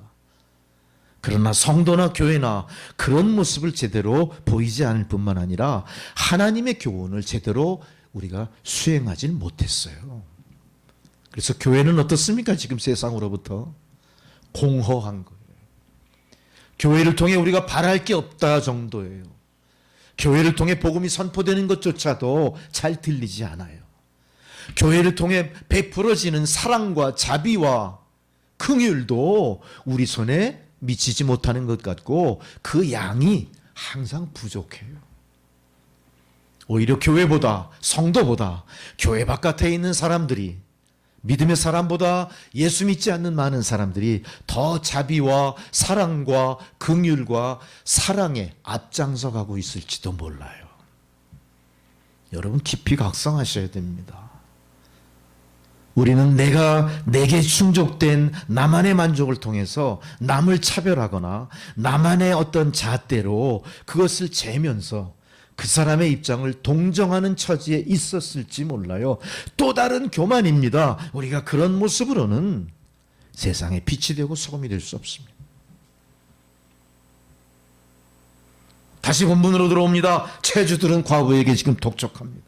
그러나 성도나 교회나 그런 모습을 제대로 보이지 않을 뿐만 아니라 하나님의 교훈을 제대로 우리가 수행하지 못했어요. 그래서 교회는 어떻습니까? 지금 세상으로부터 공허한 거예요. 교회를 통해 우리가 바랄 게 없다 정도예요. 교회를 통해 복음이 선포되는 것조차도 잘 들리지 않아요. 교회를 통해 베풀어지는 사랑과 자비와 긍휼도 우리 손에 미치지 못하는 것 같고 그 양이 항상 부족해요. 오히려 교회보다, 성도보다 교회 바깥에 있는 사람들이 믿음의 사람보다 예수 믿지 않는 많은 사람들이 더 자비와 사랑과 긍휼과 사랑에 앞장서 가고 있을지도 몰라요. 여러분 깊이 각성하셔야 됩니다. 우리는 내게 충족된 나만의 만족을 통해서 남을 차별하거나 나만의 어떤 잣대로 그것을 재면서 그 사람의 입장을 동정하는 처지에 있었을지 몰라요. 또 다른 교만입니다. 우리가 그런 모습으로는 세상에 빛이 되고 소금이 될 수 없습니다. 다시 본문으로 들어옵니다. 체주들은 과부에게 지금 독촉합니다.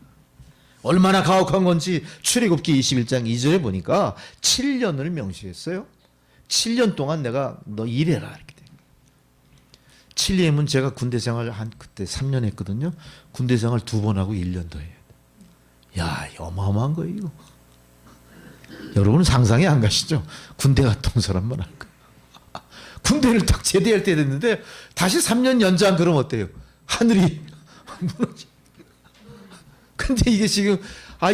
얼마나 가혹한 건지 출애굽기 21장 2절에 보니까 7년을 명시했어요. 7년 동안 내가 너 일해라 이렇게 돼. 7년이면 제가 군대 생활 그때 3년 했거든요. 군대 생활 2번 하고 1년 더 해야 돼. 야, 어마어마한 거예요 이거. 여러분은 상상이 안 가시죠? 군대 갔다 온 사람만 알 거예요. 군대를 딱 제대할 때 됐는데 다시 3년 연장 그러면 어때요? 하늘이 무너지. 근데 이게 지금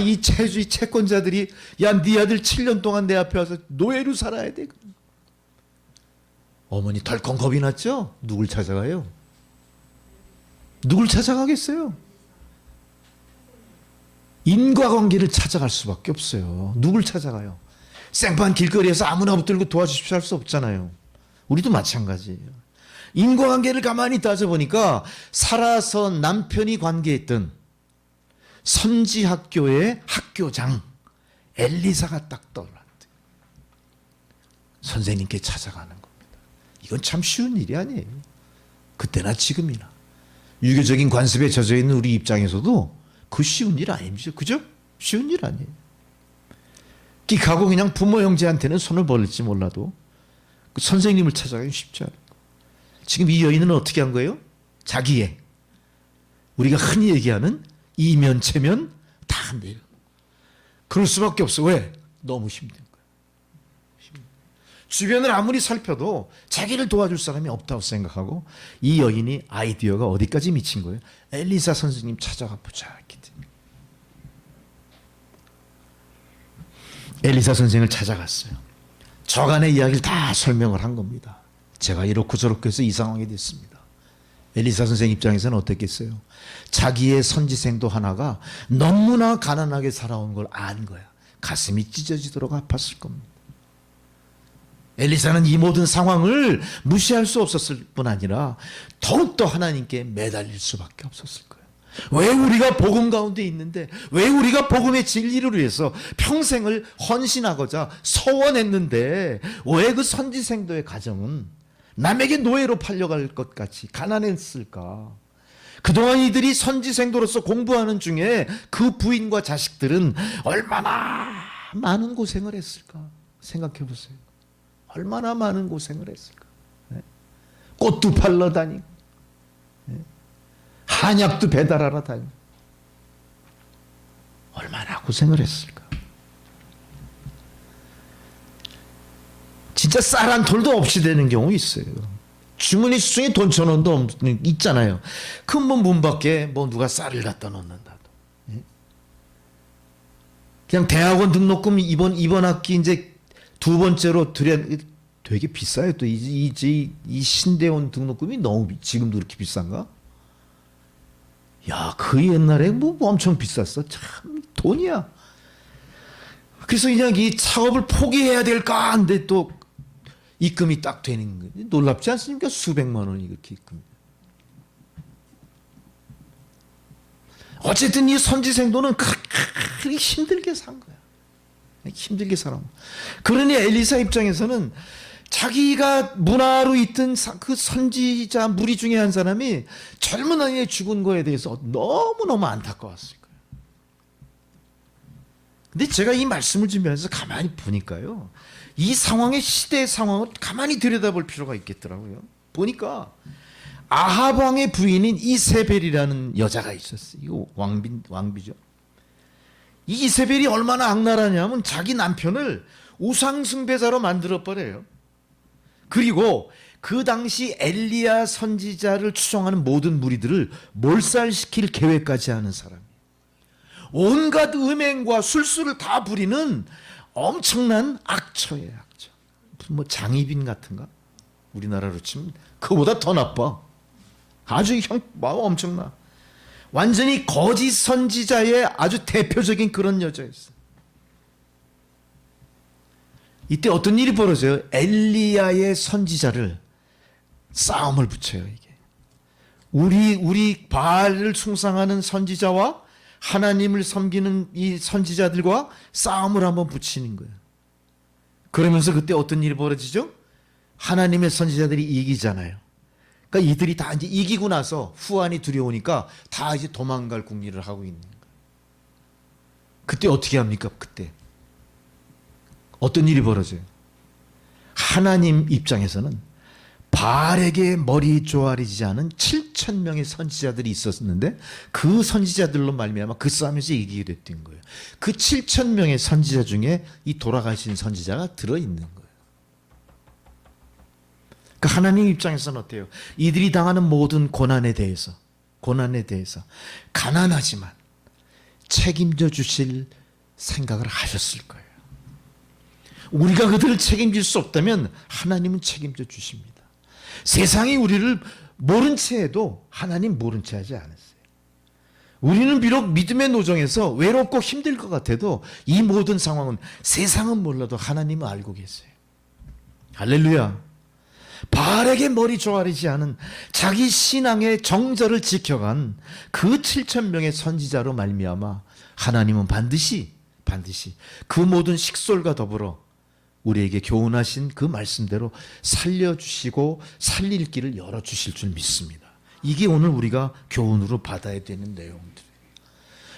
이 체주의 채권자들이 야, 네 아들 7년 동안 내 앞에 와서 노예로 살아야 돼. 어머니 덜컹 겁이 났죠? 누굴 찾아가요? 누굴 찾아가겠어요? 인과관계를 찾아갈 수밖에 없어요. 누굴 찾아가요? 생판 길거리에서 아무나 붙들고 도와주십시오 할 수 없잖아요. 우리도 마찬가지예요. 인과관계를 가만히 따져보니까 살아서 남편이 관계했던 선지학교의 학교장 엘리사가 딱 떠올랐대요. 선생님께 찾아가는 겁니다. 이건 참 쉬운 일이 아니에요. 그때나 지금이나. 유교적인 관습에 젖어 있는 우리 입장에서도 그 쉬운 일 아닙니다. 그죠? 쉬운 일 아니에요. 끽하고 그냥 부모 형제한테는 손을 벌릴지 몰라도 그 선생님을 찾아가기 쉽지 않아요. 지금 이 여인은 어떻게 한 거예요? 자기의 우리가 흔히 얘기하는 이면 체면 다 한대요. 그럴 수밖에 없어. 왜? 너무 힘든 거야. 주변을 아무리 살펴도 자기를 도와줄 사람이 없다고 생각하고 이 여인이 아이디어가 어디까지 미친 거예요? 엘리사 선생님 찾아가 보자. 엘리사 선생을 찾아갔어요. 저간의 이야기를 다 설명을 한 겁니다. 제가 이렇고 저렇게 해서 이 상황이 됐습니다. 엘리사 선생 입장에서는 어땠겠어요? 자기의 선지생도 하나가 너무나 가난하게 살아온 걸 안 거야. 가슴이 찢어지도록 아팠을 겁니다. 엘리사는 이 모든 상황을 무시할 수 없었을 뿐 아니라 더욱더 하나님께 매달릴 수밖에 없었을 거예요. 왜 우리가 복음 가운데 있는데, 왜 우리가 복음의 진리를 위해서 평생을 헌신하고자 서원했는데 왜 그 선지생도의 가정은 남에게 노예로 팔려갈 것 같이 가난했을까? 그동안 이들이 선지생도로서 공부하는 중에 그 부인과 자식들은 얼마나 많은 고생을 했을까? 생각해 보세요. 얼마나 많은 고생을 했을까? 꽃도 팔러 다니고 한약도 배달하러 다니고 얼마나 고생을 했을까? 진짜 쌀 한 톨도 없이 되는 경우 있어요. 주머니 수중에 돈 1,000원도 있잖아요. 큰 문 밖에 뭐 누가 쌀을 갖다 놓는다도. 그냥 대학원 등록금 이번 학기 이제 2번째로 되게 비싸요. 또 이 신대원 등록금이 너무 지금도 그렇게 비싼가? 야, 그 옛날에 뭐 엄청 비쌌어. 참 돈이야. 그래서 그냥 이 사업을 포기해야 될까 하는데 또 입금이 딱 되는 거예요. 놀랍지 않습니까? 수백만 원이 그렇게 입금이. 어쨌든 이 선지생도는 그렇게 힘들게 산 거야. 힘들게 살아. 그러니 엘리사 입장에서는 자기가 문화로 있던 그 선지자 무리 중에 한 사람이 젊은 나이에 죽은 거에 대해서 너무너무 안타까웠을 거예요. 근데 제가 이 말씀을 준비하면서 가만히 보니까요, 이 상황의 시대의 상황을 가만히 들여다볼 필요가 있겠더라고요. 보니까 아합 왕의 부인인 이세벨이라는 여자가 있었어요. 이거 왕비죠. 이 이세벨이 얼마나 악랄하냐면 자기 남편을 우상숭배자로 만들어버려요. 그리고 그 당시 엘리야 선지자를 추종하는 모든 무리들을 몰살시킬 계획까지 하는 사람이에요. 온갖 음행과 술수를 다 부리는 엄청난 악처예요, 악처. 뭐 장희빈 같은가? 우리나라로 치면 그보다 더 나빠. 아주 엄청나. 완전히 거짓 선지자의 아주 대표적인 그런 여자였어요. 이때 어떤 일이 벌어져요? 엘리야의 선지자를 싸움을 붙여요, 이게. 우리 바알을 숭상하는 선지자와 하나님을 섬기는 이 선지자들과 싸움을 한번 붙이는 거예요. 그러면서 그때 어떤 일이 벌어지죠? 하나님의 선지자들이 이기잖아요. 그러니까 이들이 다 이제 이기고 나서 후환이 두려우니까 다 이제 도망갈 궁리를 하고 있는 거예요. 그때 어떻게 합니까? 그때 어떤 일이 벌어져요? 하나님 입장에서는 바알에게 머리 조아리지 않은 7,000명의 선지자들이 있었는데 그 선지자들로 말미암아 그 싸움에서 이기게 됐던 거예요. 그 7,000명의 선지자 중에 이 돌아가신 선지자가 들어있는 거예요. 그러니까 하나님 입장에서는 어때요? 이들이 당하는 모든 고난에 대해서 가난하지만 책임져 주실 생각을 하셨을 거예요. 우리가 그들을 책임질 수 없다면 하나님은 책임져 주십니다. 세상이 우리를 모른 채 해도 하나님 모른 채 하지 않았어요. 우리는 비록 믿음의 노정에서 외롭고 힘들 것 같아도 이 모든 상황은 세상은 몰라도 하나님은 알고 계세요. 할렐루야. 바알에게 머리 조아리지 않은 자기 신앙의 정절을 지켜간 그 7,000명의 선지자로 말미암아 하나님은 반드시 그 모든 식솔과 더불어 우리에게 교훈하신 그 말씀대로 살려주시고 살릴 길을 열어주실 줄 믿습니다. 이게 오늘 우리가 교훈으로 받아야 되는 내용들이에요.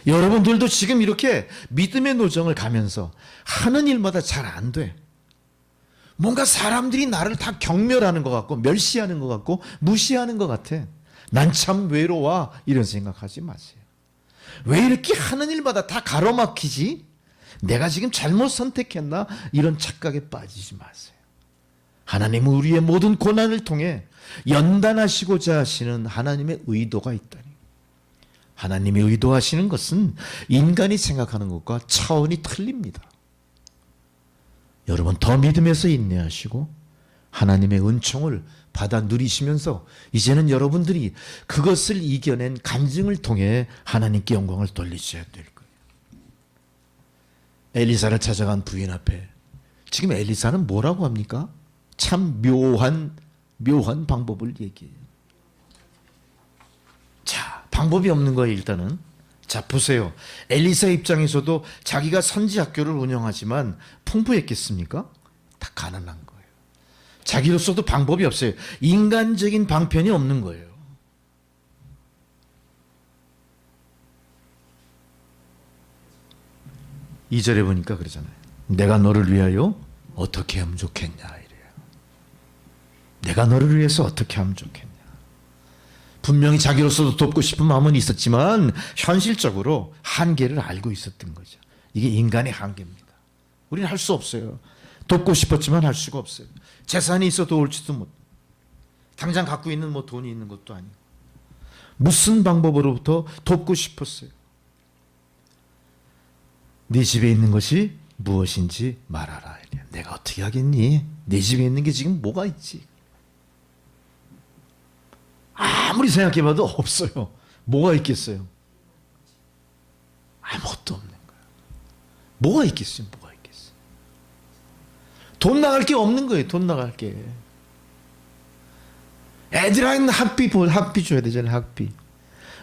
여러분들도 지금 이렇게 믿음의 노정을 가면서 하는 일마다 잘 안 돼. 뭔가 사람들이 나를 다 경멸하는 것 같고 멸시하는 것 같고 무시하는 것 같아. 난 참 외로워. 이런 생각하지 마세요. 왜 이렇게 하는 일마다 다 가로막히지? 내가 지금 잘못 선택했나? 이런 착각에 빠지지 마세요. 하나님은 우리의 모든 고난을 통해 연단하시고자 하시는 하나님의 의도가 있다니. 하나님이 의도하시는 것은 인간이 생각하는 것과 차원이 틀립니다. 여러분 더 믿음에서 인내하시고 하나님의 은총을 받아 누리시면서 이제는 여러분들이 그것을 이겨낸 간증을 통해 하나님께 영광을 돌리셔야 될 거예요. 엘리사를 찾아간 부인 앞에 지금 엘리사는 뭐라고 합니까? 참 묘한 방법을 얘기해요. 자, 방법이 없는 거예요. 일단은 자 보세요. 엘리사 입장에서도 자기가 선지 학교를 운영하지만 풍부했겠습니까? 다 가난한 거예요. 자기로서도 방법이 없어요. 인간적인 방편이 없는 거예요. 이절에 보니까 그러잖아요. 내가 너를 위하여 어떻게 하면 좋겠냐 이래요. 내가 너를 위해서 어떻게 하면 좋겠냐. 분명히 자기로서도 돕고 싶은 마음은 있었지만 현실적으로 한계를 알고 있었던 거죠. 이게 인간의 한계입니다. 우리는 할 수 없어요. 돕고 싶었지만 할 수가 없어요. 재산이 있어도 올지도 못. 당장 갖고 있는 뭐 돈이 있는 것도 아니고. 무슨 방법으로부터 돕고 싶었어요. 네 집에 있는 것이 무엇인지 말하라. 내가 어떻게 하겠니? 네 집에 있는 게 지금 뭐가 있지? 아무리 생각해봐도 없어요. 뭐가 있겠어요? 아무것도 없는 거예요. 뭐가 있겠어요? 뭐가 있겠어요? 돈 나갈 게 없는 거예요. 돈 나갈 게. 애들한테 학비 줘야 되잖아요. 학비.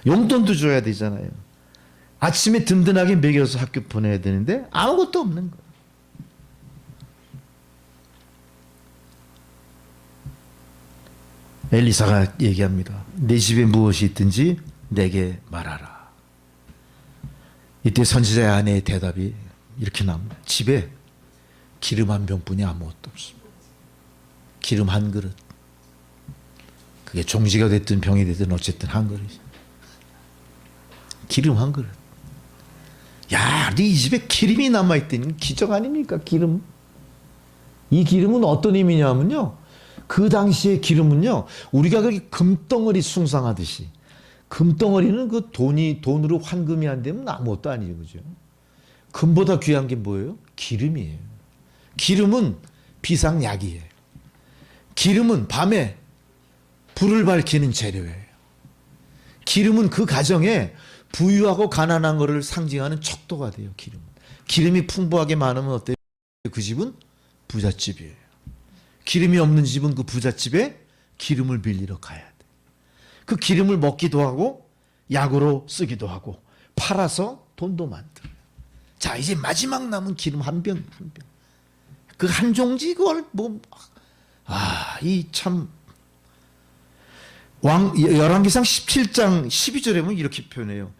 용돈도 줘야 되잖아요. 아침에 든든하게 먹여서 학교 보내야 되는데 아무것도 없는 거예요. 엘리사가 얘기합니다. 내 집에 무엇이 있든지 내게 말하라. 이때 선지자의 아내의 대답이 이렇게 나옵니다. 집에 기름 한 병뿐이 아무것도 없습니다. 기름 한 그릇. 그게 종지가 됐든 병이 됐든 어쨌든 한 그릇. 기름 한 그릇. 야, 네 집에 기름이 남아있다니 기적 아닙니까? 기름. 이 기름은 어떤 의미냐면요. 그 당시의 기름은요. 우리가 그렇게 금덩어리 숭상하듯이 금덩어리는 그 돈으로 환금이 안 되면 아무것도 아니죠. 그죠? 금보다 귀한 게 뭐예요? 기름이에요. 기름은 비상약이에요. 기름은 밤에 불을 밝히는 재료예요. 기름은 그 가정에 부유하고 가난한 것을 상징하는 척도가 돼요. 기름이 풍부하게 많으면 어때요? 그 집은 부잣집이에요. 기름이 없는 집은 그 부잣집에 기름을 빌리러 가야 돼. 그 기름을 먹기도 하고 약으로 쓰기도 하고 팔아서 돈도 만들어요. 자, 이제 마지막 남은 기름 한 병. 그 한 종지 그걸 열왕기상 17장 12절에 보면 이렇게 표현해요.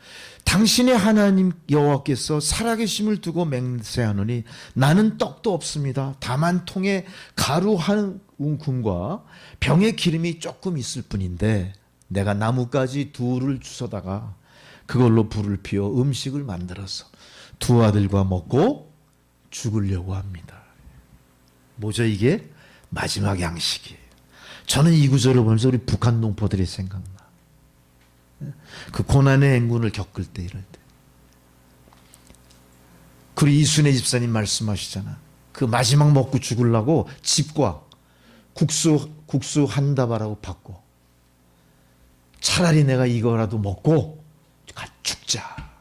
당신의 하나님 여호와께서 살아계심을 두고 맹세하노니 나는 떡도 없습니다. 다만 통에 가루 한 움큼과 병에 기름이 조금 있을 뿐인데 내가 나뭇가지 둘을 주워다가 그걸로 불을 피워 음식을 만들어서 두 아들과 먹고 죽으려고 합니다. 뭐죠 이게? 마지막 양식이에요. 저는 이 구절을 보면서 우리 북한 농포들이 생각나. 그 고난의 행군을 겪을 때 이럴 때. 그리고 이순애 집사님 말씀하시잖아. 그 마지막 먹고 죽으려고 집과 국수 한 다발하고 받고 차라리 내가 이거라도 먹고 죽자.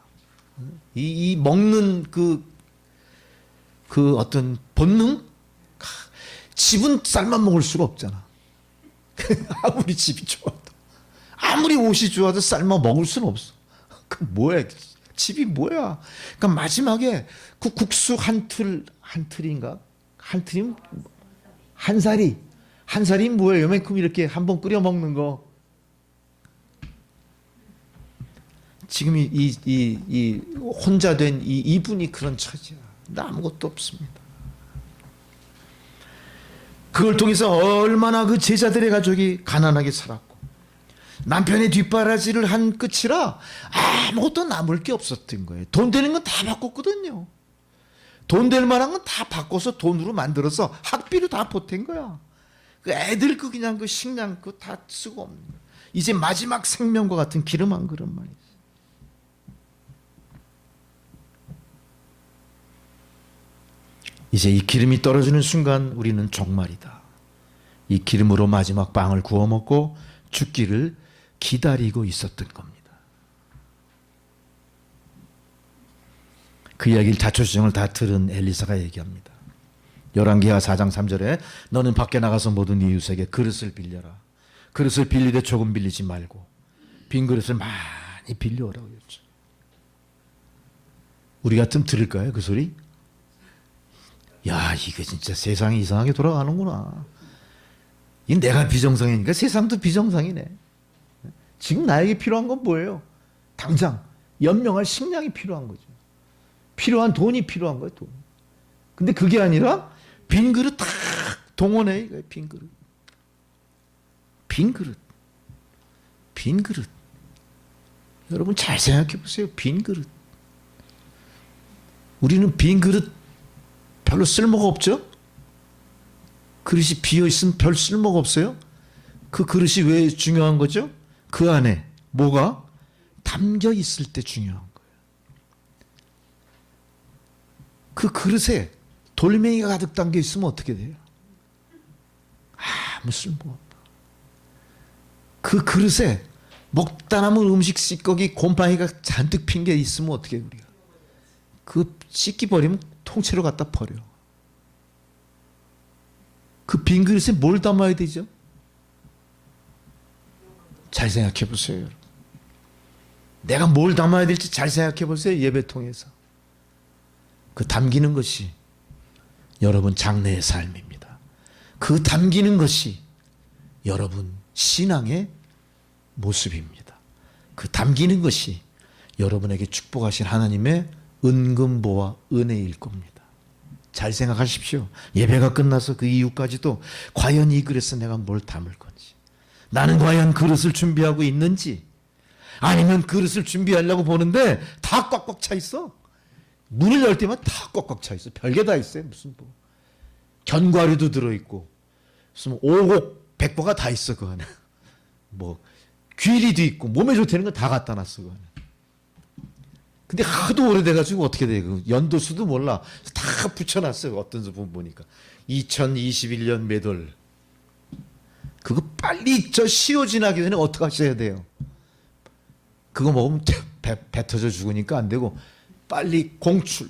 이 먹는 그 어떤 본능? 집은 쌀만 먹을 수가 없잖아. 아무리 집이 좋아도 아무리 옷이 좋아도 쌀만 먹을 수는 없어. 그 뭐야? 집이 뭐야? 그러니까 마지막에 그 국수 한 틀인가? 한 틀이면 한 살이 뭐예요? 요만큼 이렇게 한번 끓여 먹는 거. 지금 이 혼자 된 이분이 그런 처지야. 나 아무것도 없습니다. 그걸 통해서 얼마나 그 제자들의 가족이 가난하게 살았고 남편의 뒷바라지를 한 끝이라 아무것도 남을 게 없었던 거예요. 돈 되는 건 다 바꿨거든요. 돈 될 만한 건 다 바꿔서 돈으로 만들어서 학비로 다 보탠 거야. 그 애들 그냥 그 식량 그거 다 쓰고 없는 거야. 이제 마지막 생명과 같은 기름 한 그릇만 있어. 이제 이 기름이 떨어지는 순간 우리는 종말이다. 이 기름으로 마지막 빵을 구워 먹고 죽기를 기다리고 있었던 겁니다. 그 이야기를 자초지종을 다 들은 엘리사가 얘기합니다. 열왕기하 4장 3절에 너는 밖에 나가서 모든 이웃에게 그릇을 빌려라. 그릇을 빌리되 조금 빌리지 말고 빈 그릇을 많이 빌려오라고 했죠. 우리 같으면 들을까요? 그 소리? 야, 이거 진짜 세상이 이상하게 돌아가는구나. 이 내가 비정상이니까 세상도 비정상이네. 지금 나에게 필요한 건 뭐예요? 당장 연명할 식량이 필요한 거죠. 필요한 돈이 필요한 거예요, 돈. 근데 그게 아니라 빈 그릇 딱 동원해, 이거예요, 빈 그릇. 빈 그릇. 빈 그릇. 여러분 잘 생각해 보세요. 빈 그릇. 우리는 빈 그릇 별로 쓸모가 없죠? 그릇이 비어있으면 별 쓸모가 없어요? 그 그릇이 왜 중요한 거죠? 그 안에 뭐가 담겨 있을 때 중요한 거예요. 그 그릇에 돌멩이가 가득 담겨 있으면 어떻게 돼요? 아무 쓸모가 없다. 그 그릇에 먹다 남은 음식 찌꺼기 곰팡이가 잔뜩 핀 게 있으면 어떻게 해요, 우리가? 그 씻기 버리면 통째로 갖다 버려. 그 빈 그릇에 뭘 담아야 되죠? 잘 생각해 보세요, 여러분. 내가 뭘 담아야 될지 잘 생각해 보세요, 예배통에서. 그 담기는 것이 여러분 장래의 삶입니다. 그 담기는 것이 여러분 신앙의 모습입니다. 그 담기는 것이 여러분에게 축복하신 하나님의 은근보와 은혜일 겁니다. 잘 생각하십시오. 예배가 끝나서 그 이후까지도 과연 이 그릇에 내가 뭘 담을 건지, 나는 과연 그릇을 준비하고 있는지, 아니면 그릇을 준비하려고 보는데 다 꽉꽉 차 있어. 문을 열 때만 다 꽉꽉 차 있어. 별게 다 있어요. 무슨 뭐 견과류도 들어있고 무슨 오곡 백과가 다 있어 그 안에. 뭐 귀리도 있고 몸에 좋다는 거 다 갖다 놨어 그 안에. 근데 하도 오래돼가지고 어떻게 돼? 그 연도수도 몰라. 다 붙여놨어요. 어떤 분 보니까 2021년 몇 월. 그거 빨리 저 시효 지나기 전에 어떻게 하셔야 돼요? 그거 먹으면 배 터져 죽으니까 안 되고 빨리 공출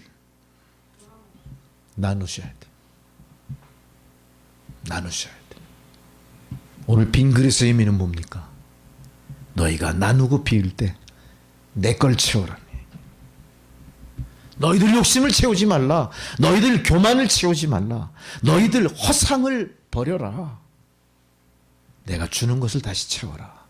나누셔야 돼. 나누셔야 돼. 오늘 빈 그릇의 의미는 뭡니까? 너희가 나누고 비울 때 내 걸 채우라니. 너희들 욕심을 채우지 말라. 너희들 교만을 채우지 말라. 너희들 허상을 버려라. 내가 주는 것을 다시 채워라.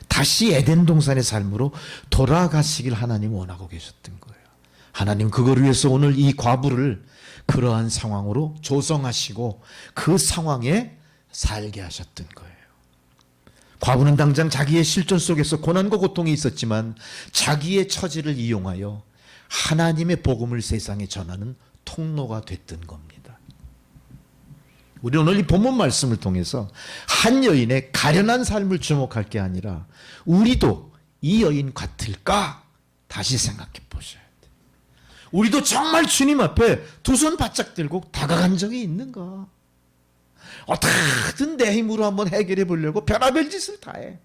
다시 에덴 동산의 삶으로 돌아가시길 하나님 원하고 계셨던 거예요. 하나님 그걸 위해서 오늘 이 과부를 그러한 상황으로 조성하시고 그 상황에 살게 하셨던 거예요. 과부는 당장 자기의 실존 속에서 고난과 고통이 있었지만 자기의 처지를 이용하여 하나님의 복음을 세상에 전하는 통로가 됐던 겁니다. 우리 오늘 이 본문 말씀을 통해서 한 여인의 가련한 삶을 주목할 게 아니라 우리도 이 여인 같을까 다시 생각해 보셔야 돼요. 우리도 정말 주님 앞에 두 손 바짝 들고 다가간 적이 있는가? 어떻게든 내 힘으로 한번 해결해 보려고 별의별 짓을 다 해.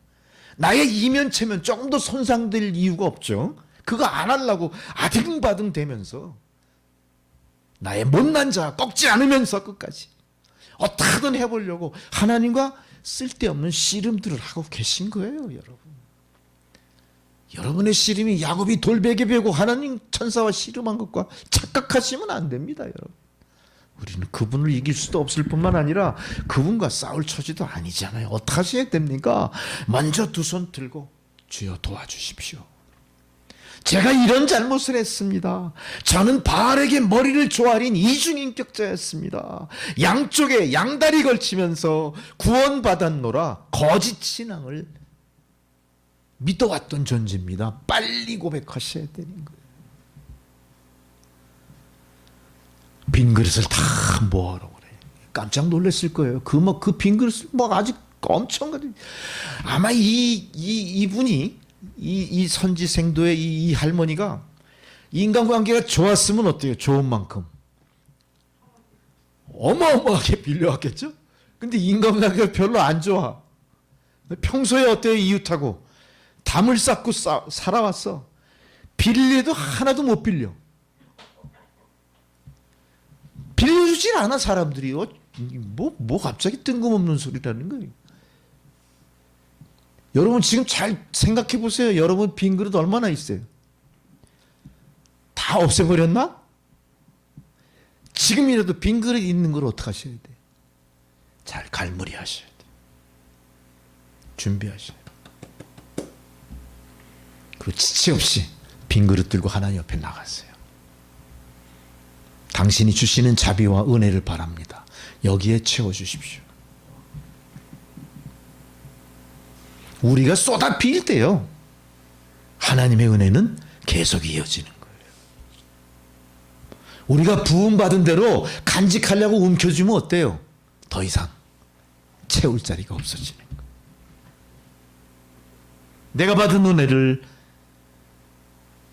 나의 이면체면 조금 더 손상될 이유가 없죠. 그거 안 하려고 아등바등 대면서 나의 못난 자 꺾지 않으면서 끝까지 어떻게든 해보려고 하나님과 쓸데없는 씨름들을 하고 계신 거예요. 여러분, 여러분의 씨름이 야곱이 돌베개 베고 하나님 천사와 씨름한 것과 착각하시면 안 됩니다. 여러분, 우리는 그분을 이길 수도 없을 뿐만 아니라 그분과 싸울 처지도 아니잖아요. 어떻게 하셔야 됩니까? 먼저 두 손 들고 주여 도와주십시오. 제가 이런 잘못을 했습니다. 저는 바알에게 머리를 조아린 이중인격자였습니다. 양쪽에 양다리 걸치면서 구원받았노라 거짓 신앙을 믿어왔던 존재입니다. 빨리 고백하셔야 되는 거예요. 빈 그릇을 다 모아라 그래. 깜짝 놀랐을 거예요. 그 빈 그릇을 아직 엄청 아마 이분이 이 선지생도의 이 할머니가 인간관계가 좋았으면 어때요? 좋은 만큼 어마어마하게 빌려왔겠죠? 근데 인간관계가 별로 안 좋아. 평소에 어때요? 이웃하고 담을 쌓고 살아왔어. 빌려도 하나도 못 빌려. 빌려주질 않아. 사람들이 뭐 갑자기 뜬금없는 소리라는 거예요. 여러분 지금 잘 생각해 보세요. 여러분 빈 그릇 얼마나 있어요? 다 없애버렸나? 지금이라도 빈 그릇 있는 걸 어떻게 하셔야 돼? 잘 갈무리 하셔야 돼. 준비하셔야 돼. 그리고 지체 없이 빈 그릇 들고 하나님 옆에 나가세요. 당신이 주시는 자비와 은혜를 바랍니다. 여기에 채워주십시오. 우리가 쏟아 빌 때요, 하나님의 은혜는 계속 이어지는 거예요. 우리가 부음받은 대로 간직하려고 움켜쥐면 어때요? 더 이상 채울 자리가 없어지는 거예요. 내가 받은 은혜를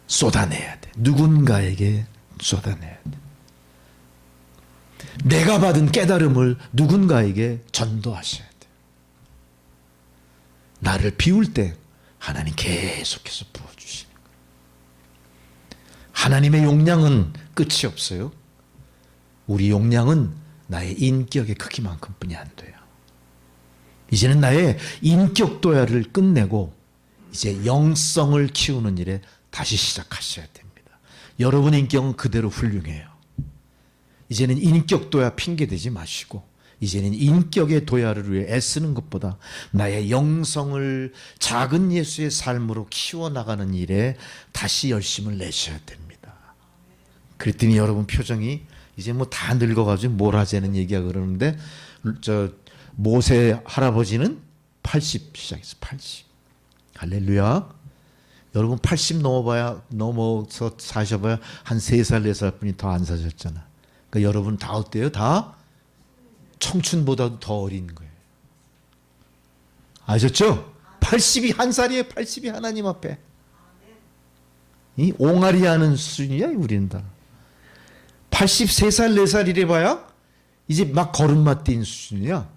쏟아내야 돼. 누군가에게 쏟아내야 돼. 내가 받은 깨달음을 누군가에게 전도하셔야 돼. 나를 비울 때 하나님 계속해서 부어주시는 거예요. 하나님의 용량은 끝이 없어요. 우리 용량은 나의 인격의 크기만큼 뿐이 안 돼요. 이제는 나의 인격 도야를 끝내고 이제 영성을 키우는 일에 다시 시작하셔야 됩니다. 여러분의 인격은 그대로 훌륭해요. 이제는 인격 도야 핑계대지 마시고 이제는 인격의 도야를 위해 애쓰는 것보다 나의 영성을 작은 예수의 삶으로 키워나가는 일에 다시 열심을 내셔야 됩니다. 그랬더니 여러분 표정이 이제 다 늙어가지고 뭘 하자는 얘기가 그러는데 모세 할아버지는 80 시작했어. 80. 할렐루야. 여러분 80 넘어서 사셔봐야 한 3살 4살 뿐이 더 안 사셨잖아. 그러니까 여러분 다 어때요? 다 청춘보다도 더 어린 거예요. 아셨죠? 80이 한 살이에요. 80이 하나님 앞에. 이 옹알이 하는 수준이야 우리는 다. 83살 4살 이래 봐야 이제 막 걸음마 뛴 수준이야.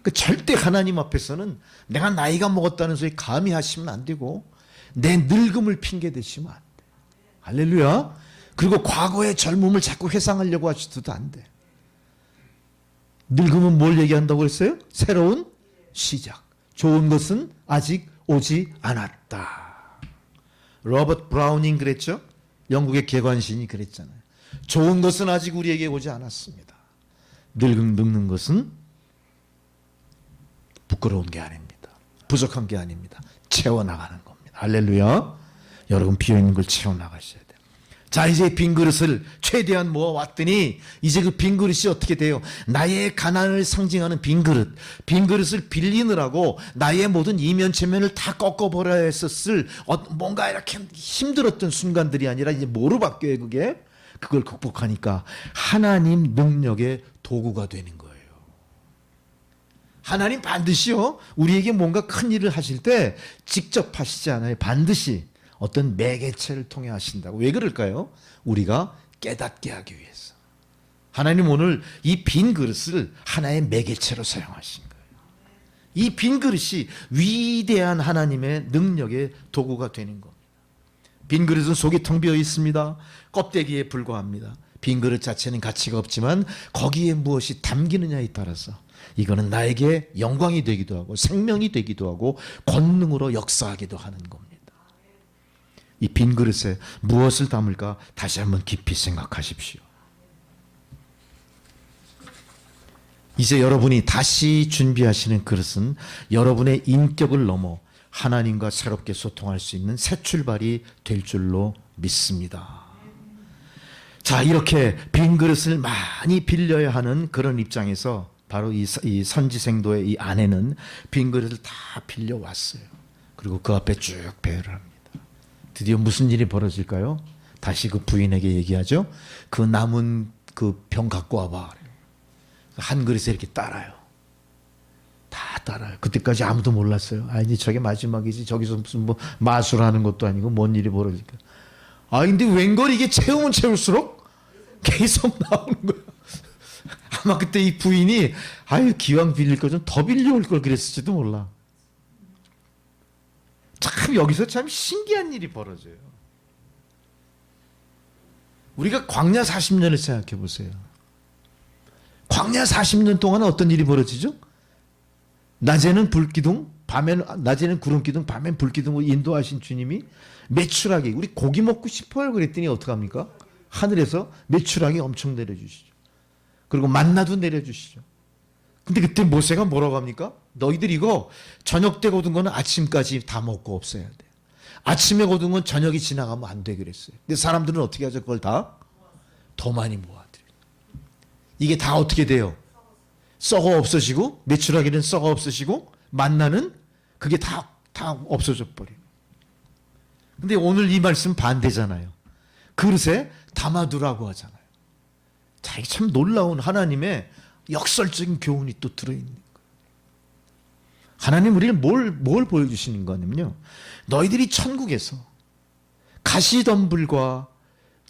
그 절대 하나님 앞에서는 내가 나이가 먹었다는 소리 감히 하시면 안 되고 내 늙음을 핑계 대시면 안 돼. 할렐루야. 그리고 과거의 젊음을 자꾸 회상하려고 하셔도 안 돼. 늙음은 뭘 얘기한다고 했어요? 새로운 시작. 좋은 것은 아직 오지 않았다. 로버트 브라우닝 그랬죠? 영국의 개관신이 그랬잖아요. 좋은 것은 아직 우리에게 오지 않았습니다. 늙는 것은 부끄러운 게 아닙니다. 부족한 게 아닙니다. 채워나가는 겁니다. 할렐루야. 여러분 비어있는 걸 채워나가셔야 돼요. 자, 이제 빈 그릇을 최대한 모아왔더니 이제 그 빈 그릇이 어떻게 돼요? 나의 가난을 상징하는 빈 그릇. 빈 그릇을 빌리느라고 나의 모든 이면체면을 다 꺾어버려야 했었을 뭔가 이렇게 힘들었던 순간들이 아니라 이제 뭐로 바뀌어요 그게? 그걸 극복하니까 하나님 능력의 도구가 되는 거예요. 하나님 반드시요 우리에게 뭔가 큰 일을 하실 때 직접 하시지 않아요. 반드시 어떤 매개체를 통해 하신다고. 왜 그럴까요? 우리가 깨닫게 하기 위해서. 하나님 오늘 이 빈 그릇을 하나의 매개체로 사용하신 거예요. 이 빈 그릇이 위대한 하나님의 능력의 도구가 되는 겁니다. 빈 그릇은 속이 텅 비어 있습니다. 껍데기에 불과합니다. 빈 그릇 자체는 가치가 없지만 거기에 무엇이 담기느냐에 따라서 이거는 나에게 영광이 되기도 하고 생명이 되기도 하고 권능으로 역사하기도 하는 겁니다. 이 빈 그릇에 무엇을 담을까 다시 한번 깊이 생각하십시오. 이제 여러분이 다시 준비하시는 그릇은 여러분의 인격을 넘어 하나님과 새롭게 소통할 수 있는 새 출발이 될 줄로 믿습니다. 자, 이렇게 빈 그릇을 많이 빌려야 하는 그런 입장에서 바로 이 선지생도의 이 아내는 빈 그릇을 다 빌려왔어요. 그리고 그 앞에 쭉 배회를 합니다. 드디어 무슨 일이 벌어질까요? 다시 그 부인에게 얘기하죠. 그 남은 그 병 갖고 와봐. 한 그릇에 이렇게 따라요. 다 따라요. 그때까지 아무도 몰랐어요. 아, 이제 저게 마지막이지. 저기서 무슨 뭐 마술하는 것도 아니고 뭔 일이 벌어질까. 아, 근데 웬걸 이게 채우면 채울수록 계속 나오는 거야. 아마 그때 이 부인이 아유 기왕 빌릴 거 좀 더 빌려올 걸 그랬을지도 몰라. 참 여기서 참 신기한 일이 벌어져요. 우리가 광야 40년을 생각해 보세요. 광야 40년 동안 어떤 일이 벌어지죠? 낮에는 불기둥, 낮에는 구름기둥, 밤엔 불기둥으로 인도하신 주님이 메추라기, 우리 고기 먹고 싶어요 그랬더니 어떡합니까? 하늘에서 메추라기 엄청 내려주시죠. 그리고 만나도 내려주시죠. 근데 그때 모세가 뭐라고 합니까? 너희들 이거 저녁 때 거둔 거는 아침까지 다 먹고 없어야 돼. 아침에 거둔 건 저녁이 지나가면 안 돼 그랬어요. 근데 사람들은 어떻게 하죠? 그걸 다 더 많이 모아들여요. 이게 다 어떻게 돼요? 썩어 없어지고, 메추라기는 썩어 없어지고, 만나는 그게 다 없어져 버려요. 근데 오늘 이 말씀 반대잖아요. 그릇에 담아두라고 하잖아요. 자, 이게 참 놀라운 하나님의 역설적인 교훈이 또 들어있는 거예요. 하나님 우리를 뭘 보여주시는 거냐면요. 너희들이 천국에서 가시덤불과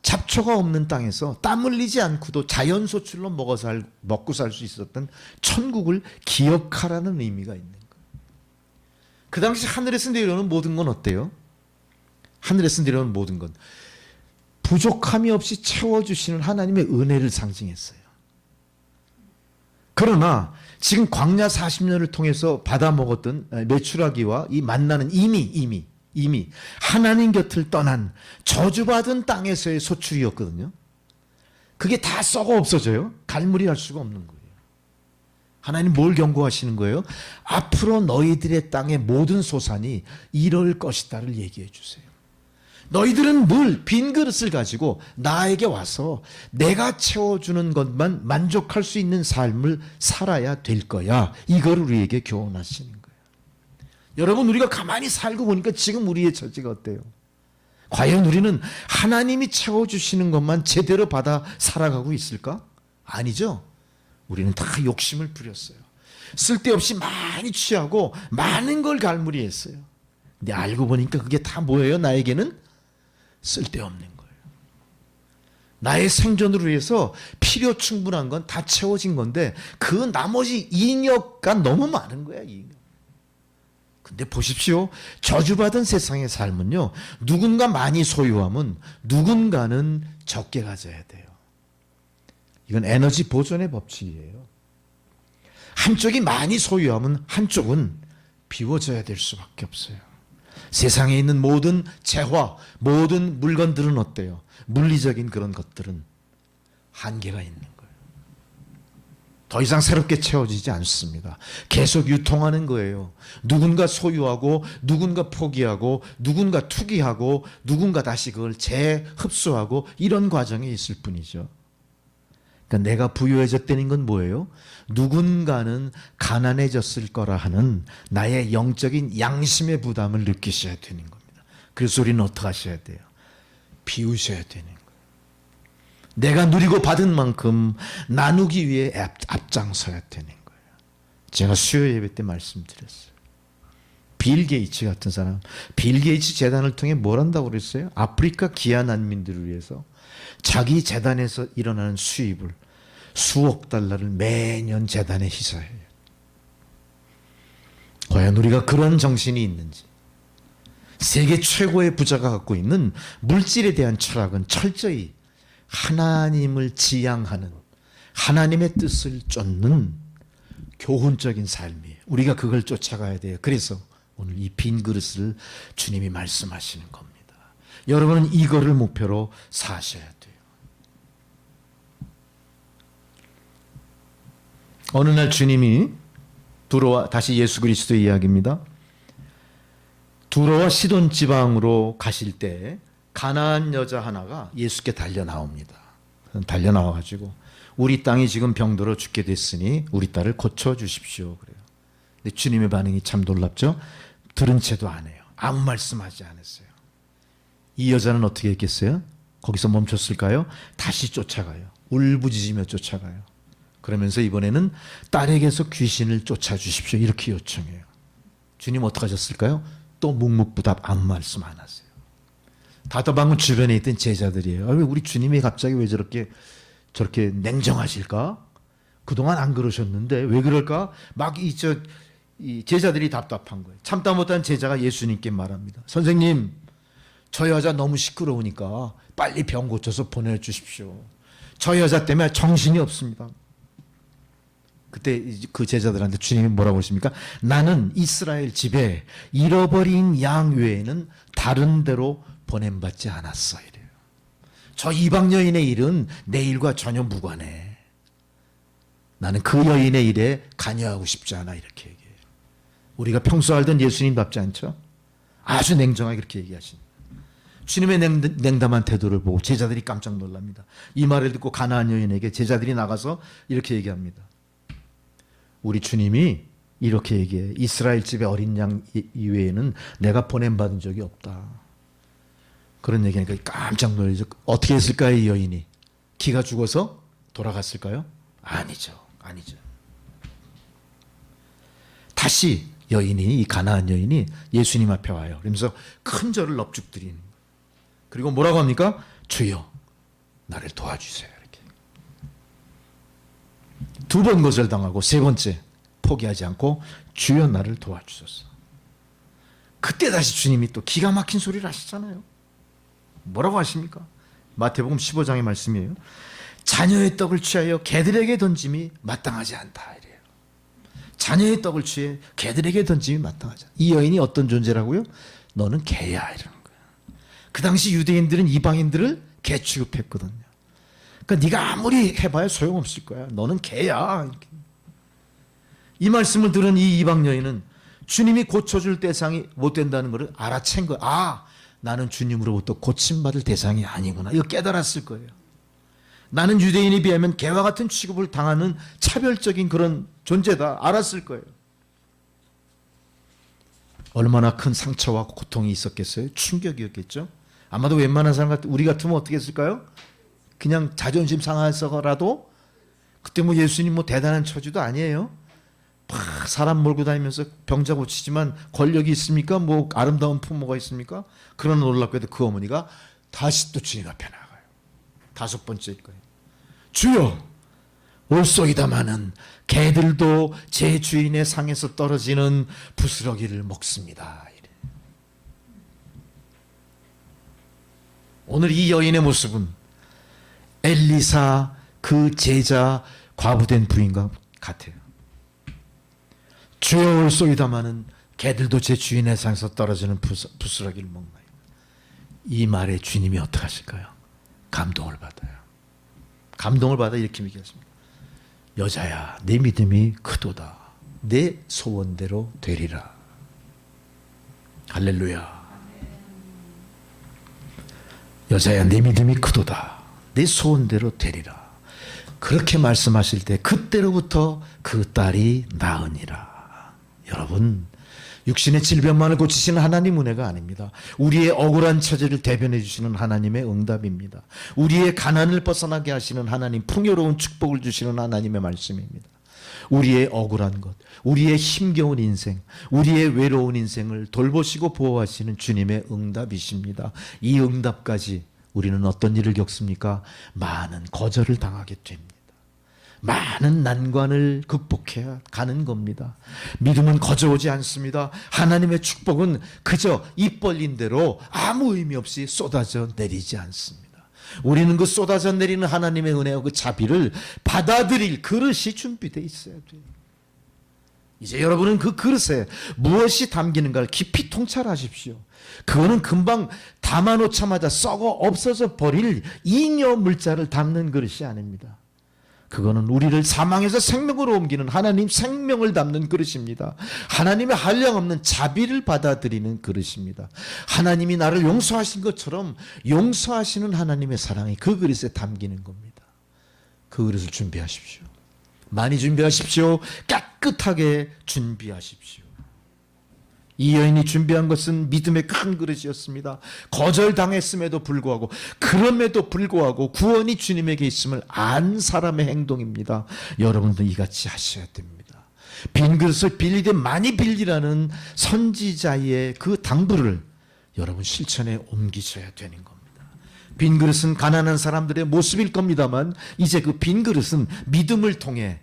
잡초가 없는 땅에서 땀 흘리지 않고도 자연 소출로 먹고 살 수 있었던 천국을 기억하라는 의미가 있는 거예요. 그 당시 하늘에서 내려오는 모든 건 어때요? 하늘에서 내려오는 모든 건 부족함이 없이 채워주시는 하나님의 은혜를 상징했어요. 그러나 지금 광야 40년을 통해서 받아먹었던 메추라기와 이 만나는 이미 하나님 곁을 떠난 저주받은 땅에서의 소출이었거든요. 그게 다 썩어 없어져요. 갈무리 할 수가 없는 거예요. 하나님 뭘 경고하시는 거예요? 앞으로 너희들의 땅의 모든 소산이 이럴 것이다를 얘기해 주세요. 너희들은 늘 빈 그릇을 가지고 나에게 와서 내가 채워주는 것만 만족할 수 있는 삶을 살아야 될 거야. 이걸 우리에게 교훈하시는 거예요. 여러분 우리가 가만히 살고 보니까 지금 우리의 처지가 어때요? 과연 우리는 하나님이 채워주시는 것만 제대로 받아 살아가고 있을까? 아니죠. 우리는 다 욕심을 부렸어요. 쓸데없이 많이 취하고 많은 걸 갈무리했어요. 근데 알고 보니까 그게 다 뭐예요? 나에게는 쓸데없는 거예요. 나의 생존을 위해서 필요 충분한 건 다 채워진 건데 그 나머지 잉여가 너무 많은 거야. 잉여. 근데 보십시오. 저주받은 세상의 삶은요. 누군가 많이 소유하면 누군가는 적게 가져야 돼요. 이건 에너지 보존의 법칙이에요. 한쪽이 많이 소유하면 한쪽은 비워져야 될 수밖에 없어요. 세상에 있는 모든 재화, 모든 물건들은 어때요? 물리적인 그런 것들은 한계가 있는 거예요. 더 이상 새롭게 채워지지 않습니다. 계속 유통하는 거예요. 누군가 소유하고 누군가 포기하고 누군가 투기하고 누군가 다시 그걸 재흡수하고 이런 과정이 있을 뿐이죠. 그러니까 내가 부유해졌다는 건 뭐예요? 누군가는 가난해졌을 거라 하는 나의 영적인 양심의 부담을 느끼셔야 되는 겁니다. 그래서 우리는 어떻게 하셔야 돼요? 비우셔야 되는 거예요. 내가 누리고 받은 만큼 나누기 위해 앞장서야 되는 거예요. 제가 수요 예배 때 말씀드렸어요. 빌 게이츠 같은 사람, 빌 게이츠 재단을 통해 뭘 한다고 그랬어요? 아프리카 기아 난민들을 위해서 자기 재단에서 일어나는 수입을 수억 달러를 매년 재단에 희사해요. 과연 우리가 그런 정신이 있는지. 세계 최고의 부자가 갖고 있는 물질에 대한 철학은 철저히 하나님을 지향하는 하나님의 뜻을 쫓는 교훈적인 삶이에요. 우리가 그걸 쫓아가야 돼요. 그래서 오늘 이 빈 그릇을 주님이 말씀하시는 겁니다. 여러분은 이거를 목표로 사셔야 돼요. 어느 날 주님이 두로와, 다시 예수 그리스도의 이야기입니다. 두로와 시돈 지방으로 가실 때 가나안 여자 하나가 예수께 달려 나옵니다. 달려 나와가지고 우리 땅이 지금 병들어 죽게 됐으니 우리 딸을 고쳐 주십시오. 그래요. 근데 주님의 반응이 참 놀랍죠. 들은 채도 안 해요. 아무 말씀하지 않았어요. 이 여자는 어떻게 했겠어요? 거기서 멈췄을까요? 다시 쫓아가요. 울부짖으며 쫓아가요. 그러면서 이번에는 딸에게서 귀신을 쫓아주십시오. 이렇게 요청해요. 주님 어떻게 하셨을까요? 또 묵묵부답 아무 말씀 안 하세요. 다더방은 주변에 있던 제자들이에요. 왜 우리 주님이 갑자기 왜 저렇게 냉정하실까? 그동안 안 그러셨는데 왜 그럴까? 막 이 제자들이 답답한 거예요. 참다 못한 제자가 예수님께 말합니다. 선생님, 저 여자 너무 시끄러우니까 빨리 병 고쳐서 보내주십시오. 저 여자 때문에 정신이 없습니다. 그때 그 제자들한테 주님이 뭐라고 하십니까? 나는 이스라엘 집에 잃어버린 양 외에는 다른 데로 보냄받지 않았어. 이래요. 저 이방 여인의 일은 내 일과 전혀 무관해. 나는 그 여인의 일에 관여하고 싶지 않아. 이렇게 얘기해요. 우리가 평소 알던 예수님답지 않죠? 아주 냉정하게 그렇게 얘기하십니다. 주님의 냉담한 태도를 보고 제자들이 깜짝 놀랍니다. 이 말을 듣고 가나안 여인에게 제자들이 나가서 이렇게 얘기합니다. 우리 주님이 이렇게 얘기해. 이스라엘 집의 어린 양 이외에는 내가 보냄받은 적이 없다. 그런 얘기하니까 깜짝 놀라죠. 어떻게 했을까요, 이 여인이? 기가 죽어서 돌아갔을까요? 아니죠. 다시 여인이, 이 가나안 여인이 예수님 앞에 와요. 그러면서 큰 절을 넙죽드리는 거예요. 그리고 뭐라고 합니까? 주여, 나를 도와주세요. 이렇게. 두 번 거절당하고 세 번째 포기하지 않고 주여 나를 도와주소서. 그때 다시 주님이 또 기가 막힌 소리를 하시잖아요. 뭐라고 하십니까? 마태복음 15장의 말씀이에요. 자녀의 떡을 취하여 개들에게 던짐이 마땅하지 않다. 이래요. 자녀의 떡을 취해 개들에게 던짐이 마땅하지 않다. 이 여인이 어떤 존재라고요? 너는 개야. 이러는 거예요. 그 당시 유대인들은 이방인들을 개 취급했거든요. 그러니까 네가 아무리 해봐야 소용없을 거야. 너는 개야. 이렇게. 이 말씀을 들은 이 이방 여인은 주님이 고쳐줄 대상이 못 된다는 것을 알아챈 거예요. 아, 나는 주님으로부터 고침받을 대상이 아니구나. 이거 깨달았을 거예요. 나는 유대인에 비하면 개와 같은 취급을 당하는 차별적인 그런 존재다. 알았을 거예요. 얼마나 큰 상처와 고통이 있었겠어요? 충격이었겠죠? 아마도 웬만한 사람 우리 같으면 어떻게 했을까요? 그냥 자존심 상해서라도 그때 뭐 예수님 뭐 대단한 처지도 아니에요. 막 사람 몰고 다니면서 병자 고치지만 권력이 있습니까? 뭐 아름다운 부모가 있습니까? 그러나 놀랍게도 그 어머니가 다시 또 주님 앞에 나가요. 다섯 번째일 거예요. 주여, 올소이다마는 개들도 제 주인의 상에서 떨어지는 부스러기를 먹습니다. 이래. 오늘 이 여인의 모습은 엘리사 그 제자 과부된 부인과 같아요. 주여, 올소이다마는 개들도 제 주인의 상에서 떨어지는 부스러기를 먹나요? 이 말에 주님이 어떻게 하실까요? 감동을 받아요. 감동을 받아 이렇게 얘기했습니다. 여자야, 내 믿음이 크도다. 내 소원대로 되리라. 할렐루야. 여자야, 내 믿음이 크도다. 내 소원대로 되리라. 그렇게 말씀하실 때 그때로부터 그 딸이 나으니라. 여러분, 육신의 질병만을 고치시는 하나님 은혜가 아닙니다. 우리의 억울한 처지를 대변해 주시는 하나님의 응답입니다. 우리의 가난을 벗어나게 하시는 하나님, 풍요로운 축복을 주시는 하나님의 말씀입니다. 우리의 억울한 것, 우리의 힘겨운 인생, 우리의 외로운 인생을 돌보시고 보호하시는 주님의 응답이십니다. 이 응답까지 우리는 어떤 일을 겪습니까? 많은 거절을 당하게 됩니다. 많은 난관을 극복해야 가는 겁니다. 믿음은 거저오지 않습니다. 하나님의 축복은 그저 입 벌린 대로 아무 의미 없이 쏟아져 내리지 않습니다. 우리는 그 쏟아져 내리는 하나님의 은혜와 그 자비를 받아들일 그릇이 준비되어 있어야 돼요. 이제 여러분은 그 그릇에 무엇이 담기는가를 깊이 통찰하십시오. 그거는 금방 담아놓자마자 썩어 없어져 버릴 잉여 물자를 담는 그릇이 아닙니다. 그거는 우리를 사망에서 생명으로 옮기는 하나님 생명을 담는 그릇입니다. 하나님의 한량없는 자비를 받아들이는 그릇입니다. 하나님이 나를 용서하신 것처럼 용서하시는 하나님의 사랑이 그 그릇에 담기는 겁니다. 그 그릇을 준비하십시오. 많이 준비하십시오. 깨끗하게 준비하십시오. 이 여인이 준비한 것은 믿음의 큰 그릇이었습니다. 거절당했음에도 불구하고, 그럼에도 불구하고 구원이 주님에게 있음을 안 사람의 행동입니다. 여러분도 이같이 하셔야 됩니다. 빈 그릇을 빌리되 많이 빌리라는 선지자의 그 당부를 여러분 실천에 옮기셔야 되는 겁니다. 빈 그릇은 가난한 사람들의 모습일 겁니다만, 이제 그 빈 그릇은 믿음을 통해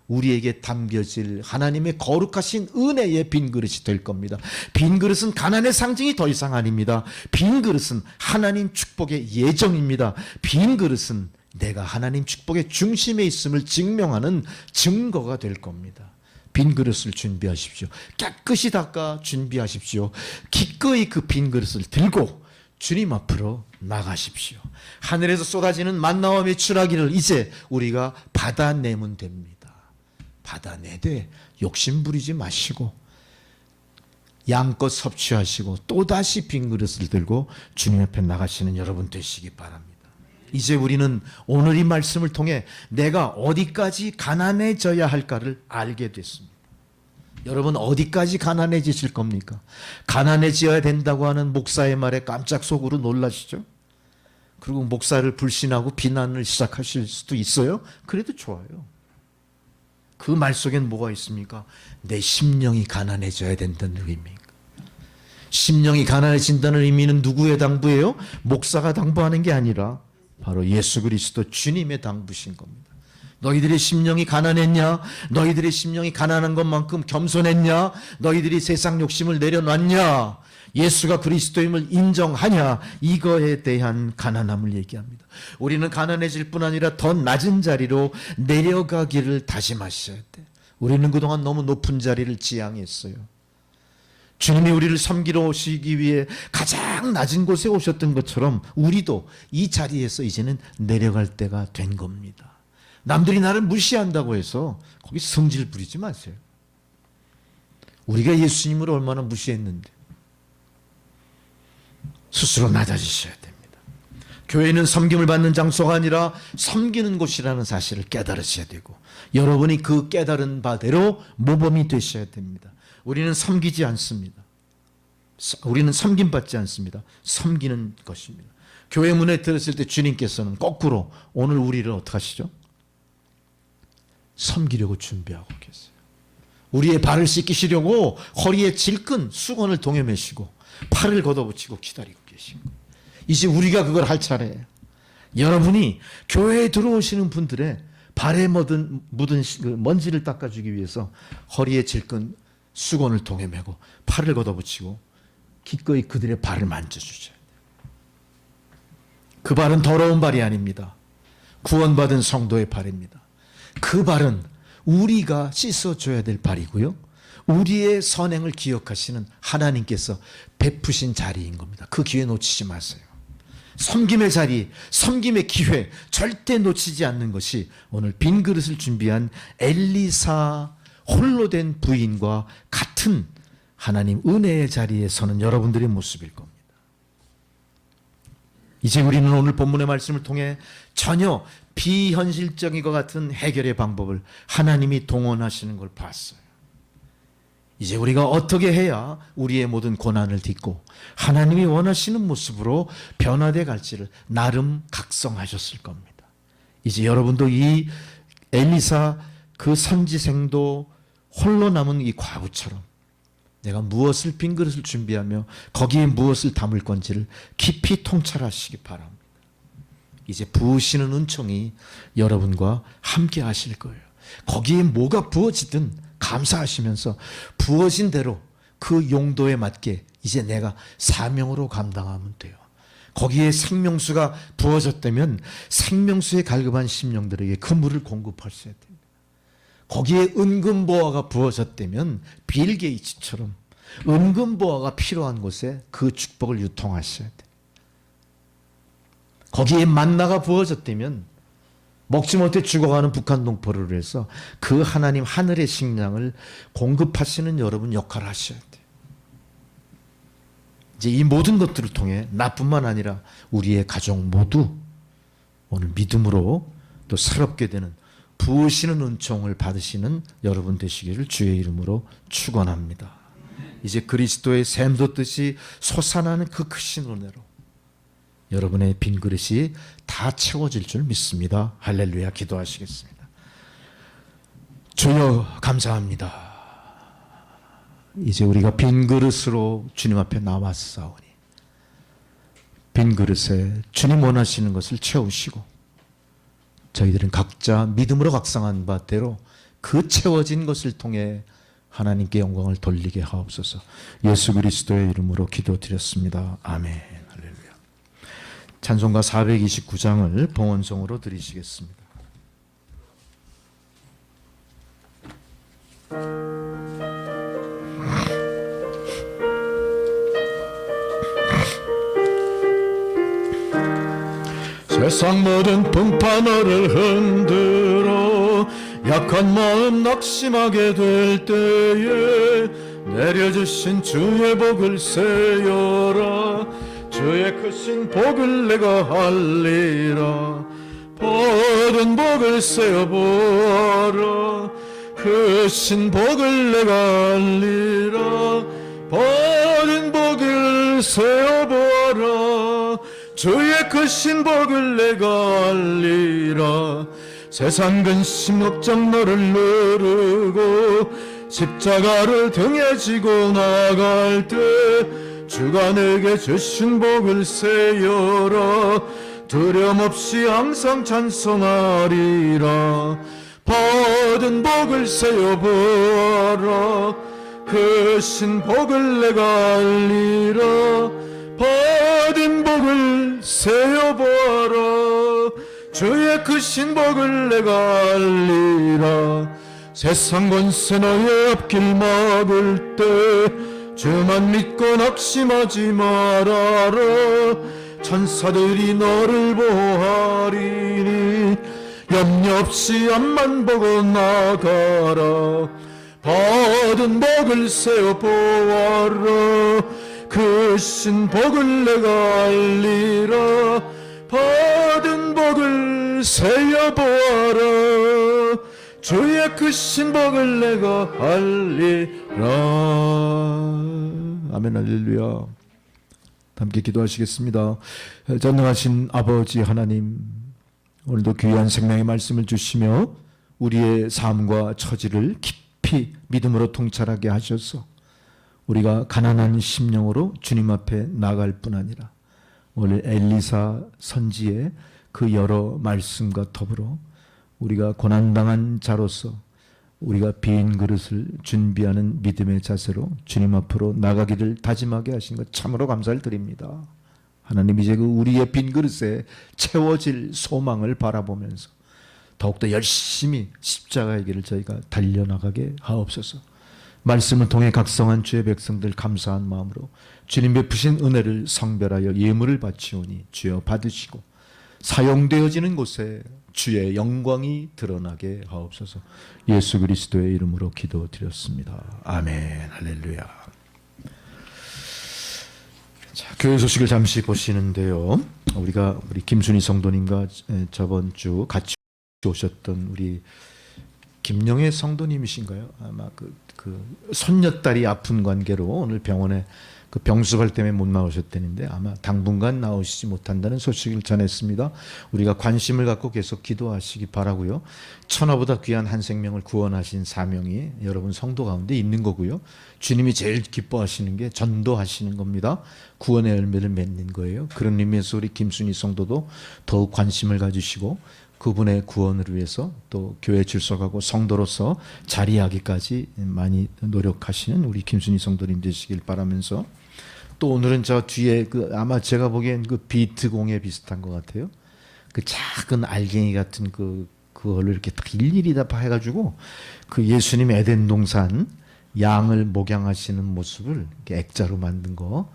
우리에게 담겨질 하나님의 거룩하신 은혜의 빈 그릇이 될 겁니다. 빈 그릇은 가난의 상징이 더 이상 아닙니다. 빈 그릇은 하나님 축복의 예정입니다. 빈 그릇은 내가 하나님 축복의 중심에 있음을 증명하는 증거가 될 겁니다. 빈 그릇을 준비하십시오. 깨끗이 닦아 준비하십시오. 기꺼이 그 빈 그릇을 들고 주님 앞으로 나가십시오. 하늘에서 쏟아지는 만나와 메추라기를 이제 우리가 받아내면 됩니다. 받아내되 욕심 부리지 마시고 양껏 섭취하시고 또다시 빈 그릇을 들고 주님 앞에 나가시는 여러분 되시기 바랍니다. 이제 우리는 오늘 이 말씀을 통해 내가 어디까지 가난해져야 할까를 알게 됐습니다. 여러분, 어디까지 가난해지실 겁니까? 가난해져야 된다고 하는 목사의 말에 깜짝 속으로 놀라시죠? 그리고 목사를 불신하고 비난을 시작하실 수도 있어요. 그래도 좋아요. 그 말 속엔 뭐가 있습니까? 내 심령이 가난해져야 된다는 의미입니다. 심령이 가난해진다는 의미는 누구의 당부예요? 목사가 당부하는 게 아니라 바로 예수 그리스도 주님의 당부신 겁니다. 너희들의 심령이 가난했냐? 너희들의 심령이 가난한 것만큼 겸손했냐? 너희들이 세상 욕심을 내려놨냐? 예수가 그리스도임을 인정하냐? 이거에 대한 가난함을 얘기합니다. 우리는 가난해질 뿐 아니라 더 낮은 자리로 내려가기를 다짐하셔야 돼. 우리는 그동안 너무 높은 자리를 지향했어요. 주님이 우리를 섬기러 오시기 위해 가장 낮은 곳에 오셨던 것처럼 우리도 이 자리에서 이제는 내려갈 때가 된 겁니다. 남들이 나를 무시한다고 해서 거기 성질 부리지 마세요. 우리가 예수님을 얼마나 무시했는데 스스로 낮아지셔야 됩니다. 교회는 섬김을 받는 장소가 아니라 섬기는 곳이라는 사실을 깨달으셔야 되고, 여러분이 그 깨달은 바대로 모범이 되셔야 됩니다. 우리는 섬기지 않습니다. 우리는 섬김받지 않습니다. 섬기는 것입니다. 교회 문에 들었을 때 주님께서는 거꾸로 오늘 우리를 어떻게 하시죠? 섬기려고 준비하고 계세요. 우리의 발을 씻기시려고 허리에 질끈 수건을 동여매시고 팔을 걷어붙이고 기다리고 계신 거예요. 이제 우리가 그걸 할 차례예요. 여러분이 교회에 들어오시는 분들의 발에 묻은 그 먼지를 닦아주기 위해서 허리에 질끈 수건을 통에 메고 팔을 걷어붙이고 기꺼이 그들의 발을 만져주죠. 그 발은 더러운 발이 아닙니다. 구원받은 성도의 발입니다. 그 발은 우리가 씻어줘야 될 발이고요. 우리의 선행을 기억하시는 하나님께서 베푸신 자리인 겁니다. 그 기회 놓치지 마세요. 섬김의 자리, 섬김의 기회 절대 놓치지 않는 것이 오늘 빈 그릇을 준비한 엘리사 홀로 된 부인과 같은 하나님 은혜의 자리에 서는 여러분들의 모습일 겁니다. 이제 우리는 오늘 본문의 말씀을 통해 전혀 비현실적인 것 같은 해결의 방법을 하나님이 동원하시는 걸 봤어요. 이제 우리가 어떻게 해야 우리의 모든 고난을 딛고 하나님이 원하시는 모습으로 변화돼 갈지를 나름 각성하셨을 겁니다. 이제 여러분도 이 엘리사 그 선지생도 홀로 남은 이 과부처럼 내가 무엇을 빈 그릇을 준비하며 거기에 무엇을 담을 건지를 깊이 통찰하시기 바랍니다. 이제 부으시는 은총이 여러분과 함께 하실 거예요. 거기에 뭐가 부어지든 감사하시면서 부어진 대로 그 용도에 맞게 이제 내가 사명으로 감당하면 돼요. 거기에 생명수가 부어졌다면 생명수에 갈급한 심령들에게 그 물을 공급하셔야 됩니다. 거기에 은금보화가 부어졌다면 빌 게이츠처럼 은금보화가 필요한 곳에 그 축복을 유통하셔야 돼요. 거기에 만나가 부어졌다면 먹지 못해 죽어가는 북한 동포를 해서 그 하나님 하늘의 식량을 공급하시는 여러분 역할을 하셔야 돼요. 이제 이 모든 것들을 통해 나뿐만 아니라 우리의 가족 모두 오늘 믿음으로 또 새롭게 되는 부으시는 은총을 받으시는 여러분 되시기를 주의 이름으로 축원합니다. 이제 그리스도의 샘 돋듯이 솟아나는 그 크신 은혜로 여러분의 빈 그릇이 다 채워질 줄 믿습니다. 할렐루야. 기도하시겠습니다. 주여 감사합니다. 이제 우리가 빈 그릇으로 주님 앞에 나왔사오니 빈 그릇에 주님 원하시는 것을 채우시고 저희들은 각자 믿음으로 각성한 바대로 그 채워진 것을 통해 하나님께 영광을 돌리게 하옵소서. 예수 그리스도의 이름으로 기도드렸습니다. 아멘. 찬송가 429장을 봉헌송으로 드리시겠습니다. 세상 모든 풍파너를 흔들어 약한 마음 낙심하게 될 때에 내려주신 주의 복을 세어라. 주의 크신 복을 내가 알리라. 받은 복을 세어보아라. 크신 복을 내가 알리라. 받은 복을 세어보아라. 주의 크신 복을 내가 알리라. 세상 근심 걱정 너를 누르고 십자가를 등에 지고 나갈 때 주가 내게 주신 복을 세어라. 두려움 없이 항상 찬송하리라. 받은 복을 세어보아라. 크신 복을 내가 알리라. 받은 복을 세어보아라. 주의 크신 복을 내가 알리라. 세상 권세 너의 앞길 막을 때 주만 믿고 낙심하지 말아라. 천사들이 너를 보호하리니 염려 없이 앞만 보고 나가라. 받은 복을 세어보아라. 크신 복을 내가 알리라. 받은 복을 세어보아라. 주의 크신 복을 내가 알리라. 아멘. 할렐루야. 함께 기도하시겠습니다. 전능하신 아버지 하나님, 오늘도 귀한 생명의 말씀을 주시며 우리의 삶과 처지를 깊이 믿음으로 통찰하게 하셔서 우리가 가난한 심령으로 주님 앞에 나갈 뿐 아니라 오늘 엘리사 선지의 그 여러 말씀과 더불어 우리가 고난당한 자로서 우리가 빈 그릇을 준비하는 믿음의 자세로 주님 앞으로 나가기를 다짐하게 하신 것 참으로 감사를 드립니다. 하나님 이제 그 우리의 빈 그릇에 채워질 소망을 바라보면서 더욱더 열심히 십자가의 길을 저희가 달려나가게 하옵소서. 말씀을 통해 각성한 주의 백성들 감사한 마음으로 주님 베푸신 은혜를 성별하여 예물을 바치오니 주여 받으시고 사용되어지는 곳에 주의 영광이 드러나게 하옵소서. 예수 그리스도의 이름으로 기도드렸습니다. 아멘. 할렐루야. 자, 교회 소식을 잠시 보시는데요. 우리 김순희 성도님과 저번 주 같이 오셨던 우리 김영애 성도님이신가요? 아마 그 손녀딸이 아픈 관계로 오늘 병원에 그 병수발 때문에 못 나오셨다는데 아마 당분간 나오시지 못한다는 소식을 전했습니다. 우리가 관심을 갖고 계속 기도하시기 바라고요. 천하보다 귀한 한 생명을 구원하신 사명이 여러분 성도 가운데 있는 거고요. 주님이 제일 기뻐하시는 게 전도하시는 겁니다. 구원의 열매를 맺는 거예요. 그런 의미에서 우리 김순희 성도도 더욱 관심을 가지시고 그분의 구원을 위해서 또 교회 출석하고 성도로서 자리하기까지 많이 노력하시는 우리 김순희 성도님 되시길 바라면서 또 오늘은 저 뒤에 아마 제가 보기엔 비트 공예 비슷한 것 같아요. 그 작은 알갱이 같은 그걸로 이렇게 딱 일일이 다 해가지고 그 예수님 에덴 동산 양을 목양하시는 모습을 이렇게 액자로 만든 거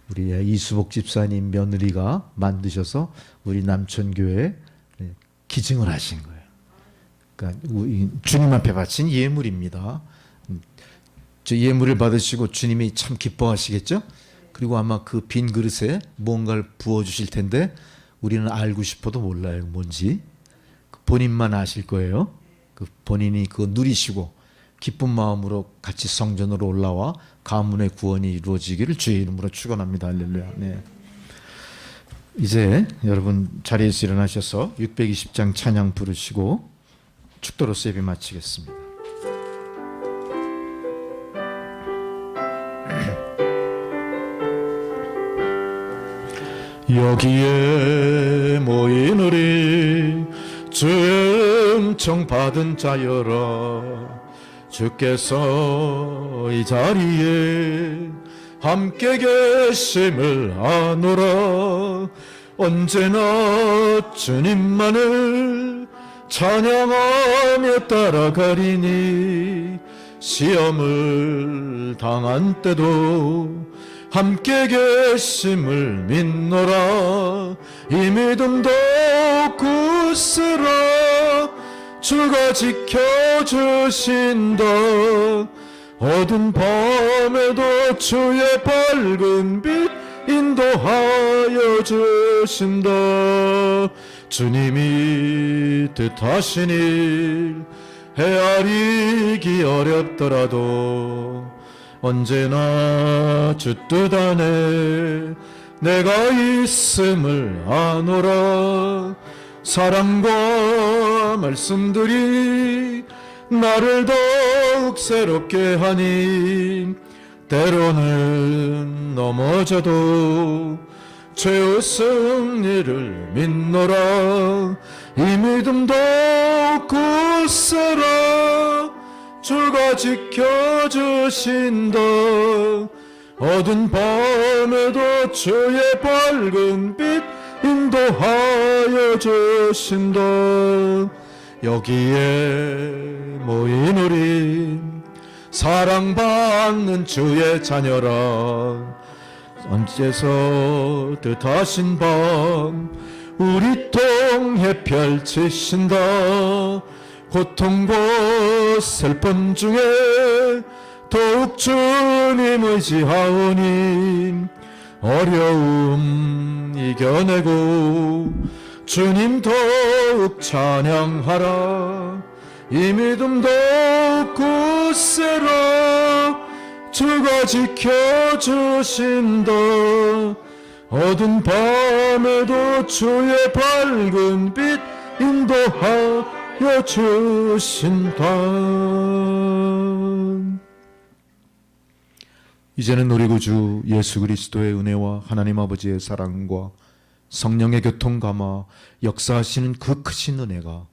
우리 이수복 집사님 며느리가 만드셔서 우리 남천교회 기증을 하신 거예요. 그러니까 주님 앞에 바친 예물입니다. 저 예물을 받으시고 주님이 참 기뻐하시겠죠? 그리고 아마 그 빈 그릇에 뭔가를 부어주실 텐데 우리는 알고 싶어도 몰라요. 뭔지. 본인만 아실 거예요. 본인이 그거 누리시고 기쁜 마음으로 같이 성전으로 올라와 가문의 구원이 이루어지기를 주의 이름으로 축원합니다. 할렐루야. 네. 이제 여러분 자리에서 일어나셔서 620장 찬양 부르시고 축도로서 예배 마치겠습니다. 여기에 모인 우리 주의 은총 받은 자여라. 주께서 이 자리에 함께 계심을 아노라. 언제나 주님만을 찬양하며 따라가리니 시험을 당한 때도 함께 계심을 믿노라. 이 믿음도 굳세라. 주가 지켜주신다. 어두운 밤에도 주의 밝은 빛 인도하여 주신다. 주님이 뜻하신 일 헤아리기 어렵더라도 언제나 주 뜻 안에 내가 있음을 아노라. 사랑과 말씀들이 나를 더욱 새롭게 하니 때로는 넘어져도 죄의 승리를 믿노라. 이 믿음도 굳세라. 주가 지켜주신다. 어두운 밤에도 주의 밝은 빛 인도하여 주신다. 여기에 모인 우리 사랑받는 주의 자녀라. 언제서 뜻하신 밤 우리 통해 펼치신다. 고통과 슬픔 중에 더욱 주님 의지하오니 어려움 이겨내고 주님 더욱 찬양하라. 이 믿음도 굳세라. 주가 지켜주신다. 어두운 밤에도 주의 밝은 빛 인도하여 주신다. 이제는 우리 구주 예수 그리스도의 은혜와 하나님 아버지의 사랑과 성령의 교통 감화 역사하시는 그 크신 은혜가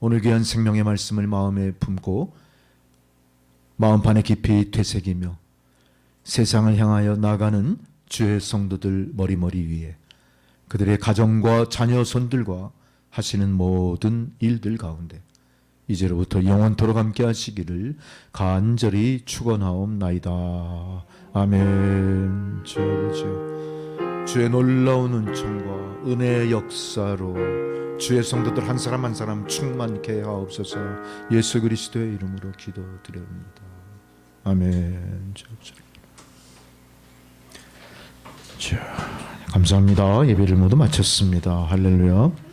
오늘 귀한 생명의 말씀을 마음에 품고 마음판에 깊이 되새기며 세상을 향하여 나가는 주의 성도들 머리머리 위에 그들의 가정과 자녀 손들과 하시는 모든 일들 가운데 이제로부터 영원토록 함께 하시기를 간절히 축원하옵나이다. 아멘. 주의 놀라운 은총과 은혜의 역사로 주의 성도들 한 사람 한 사람 충만케 하옵소서. 예수 그리스도의 이름으로 기도드립니다. 아멘. 자, 감사합니다. 예배를 모두 마쳤습니다. 할렐루야.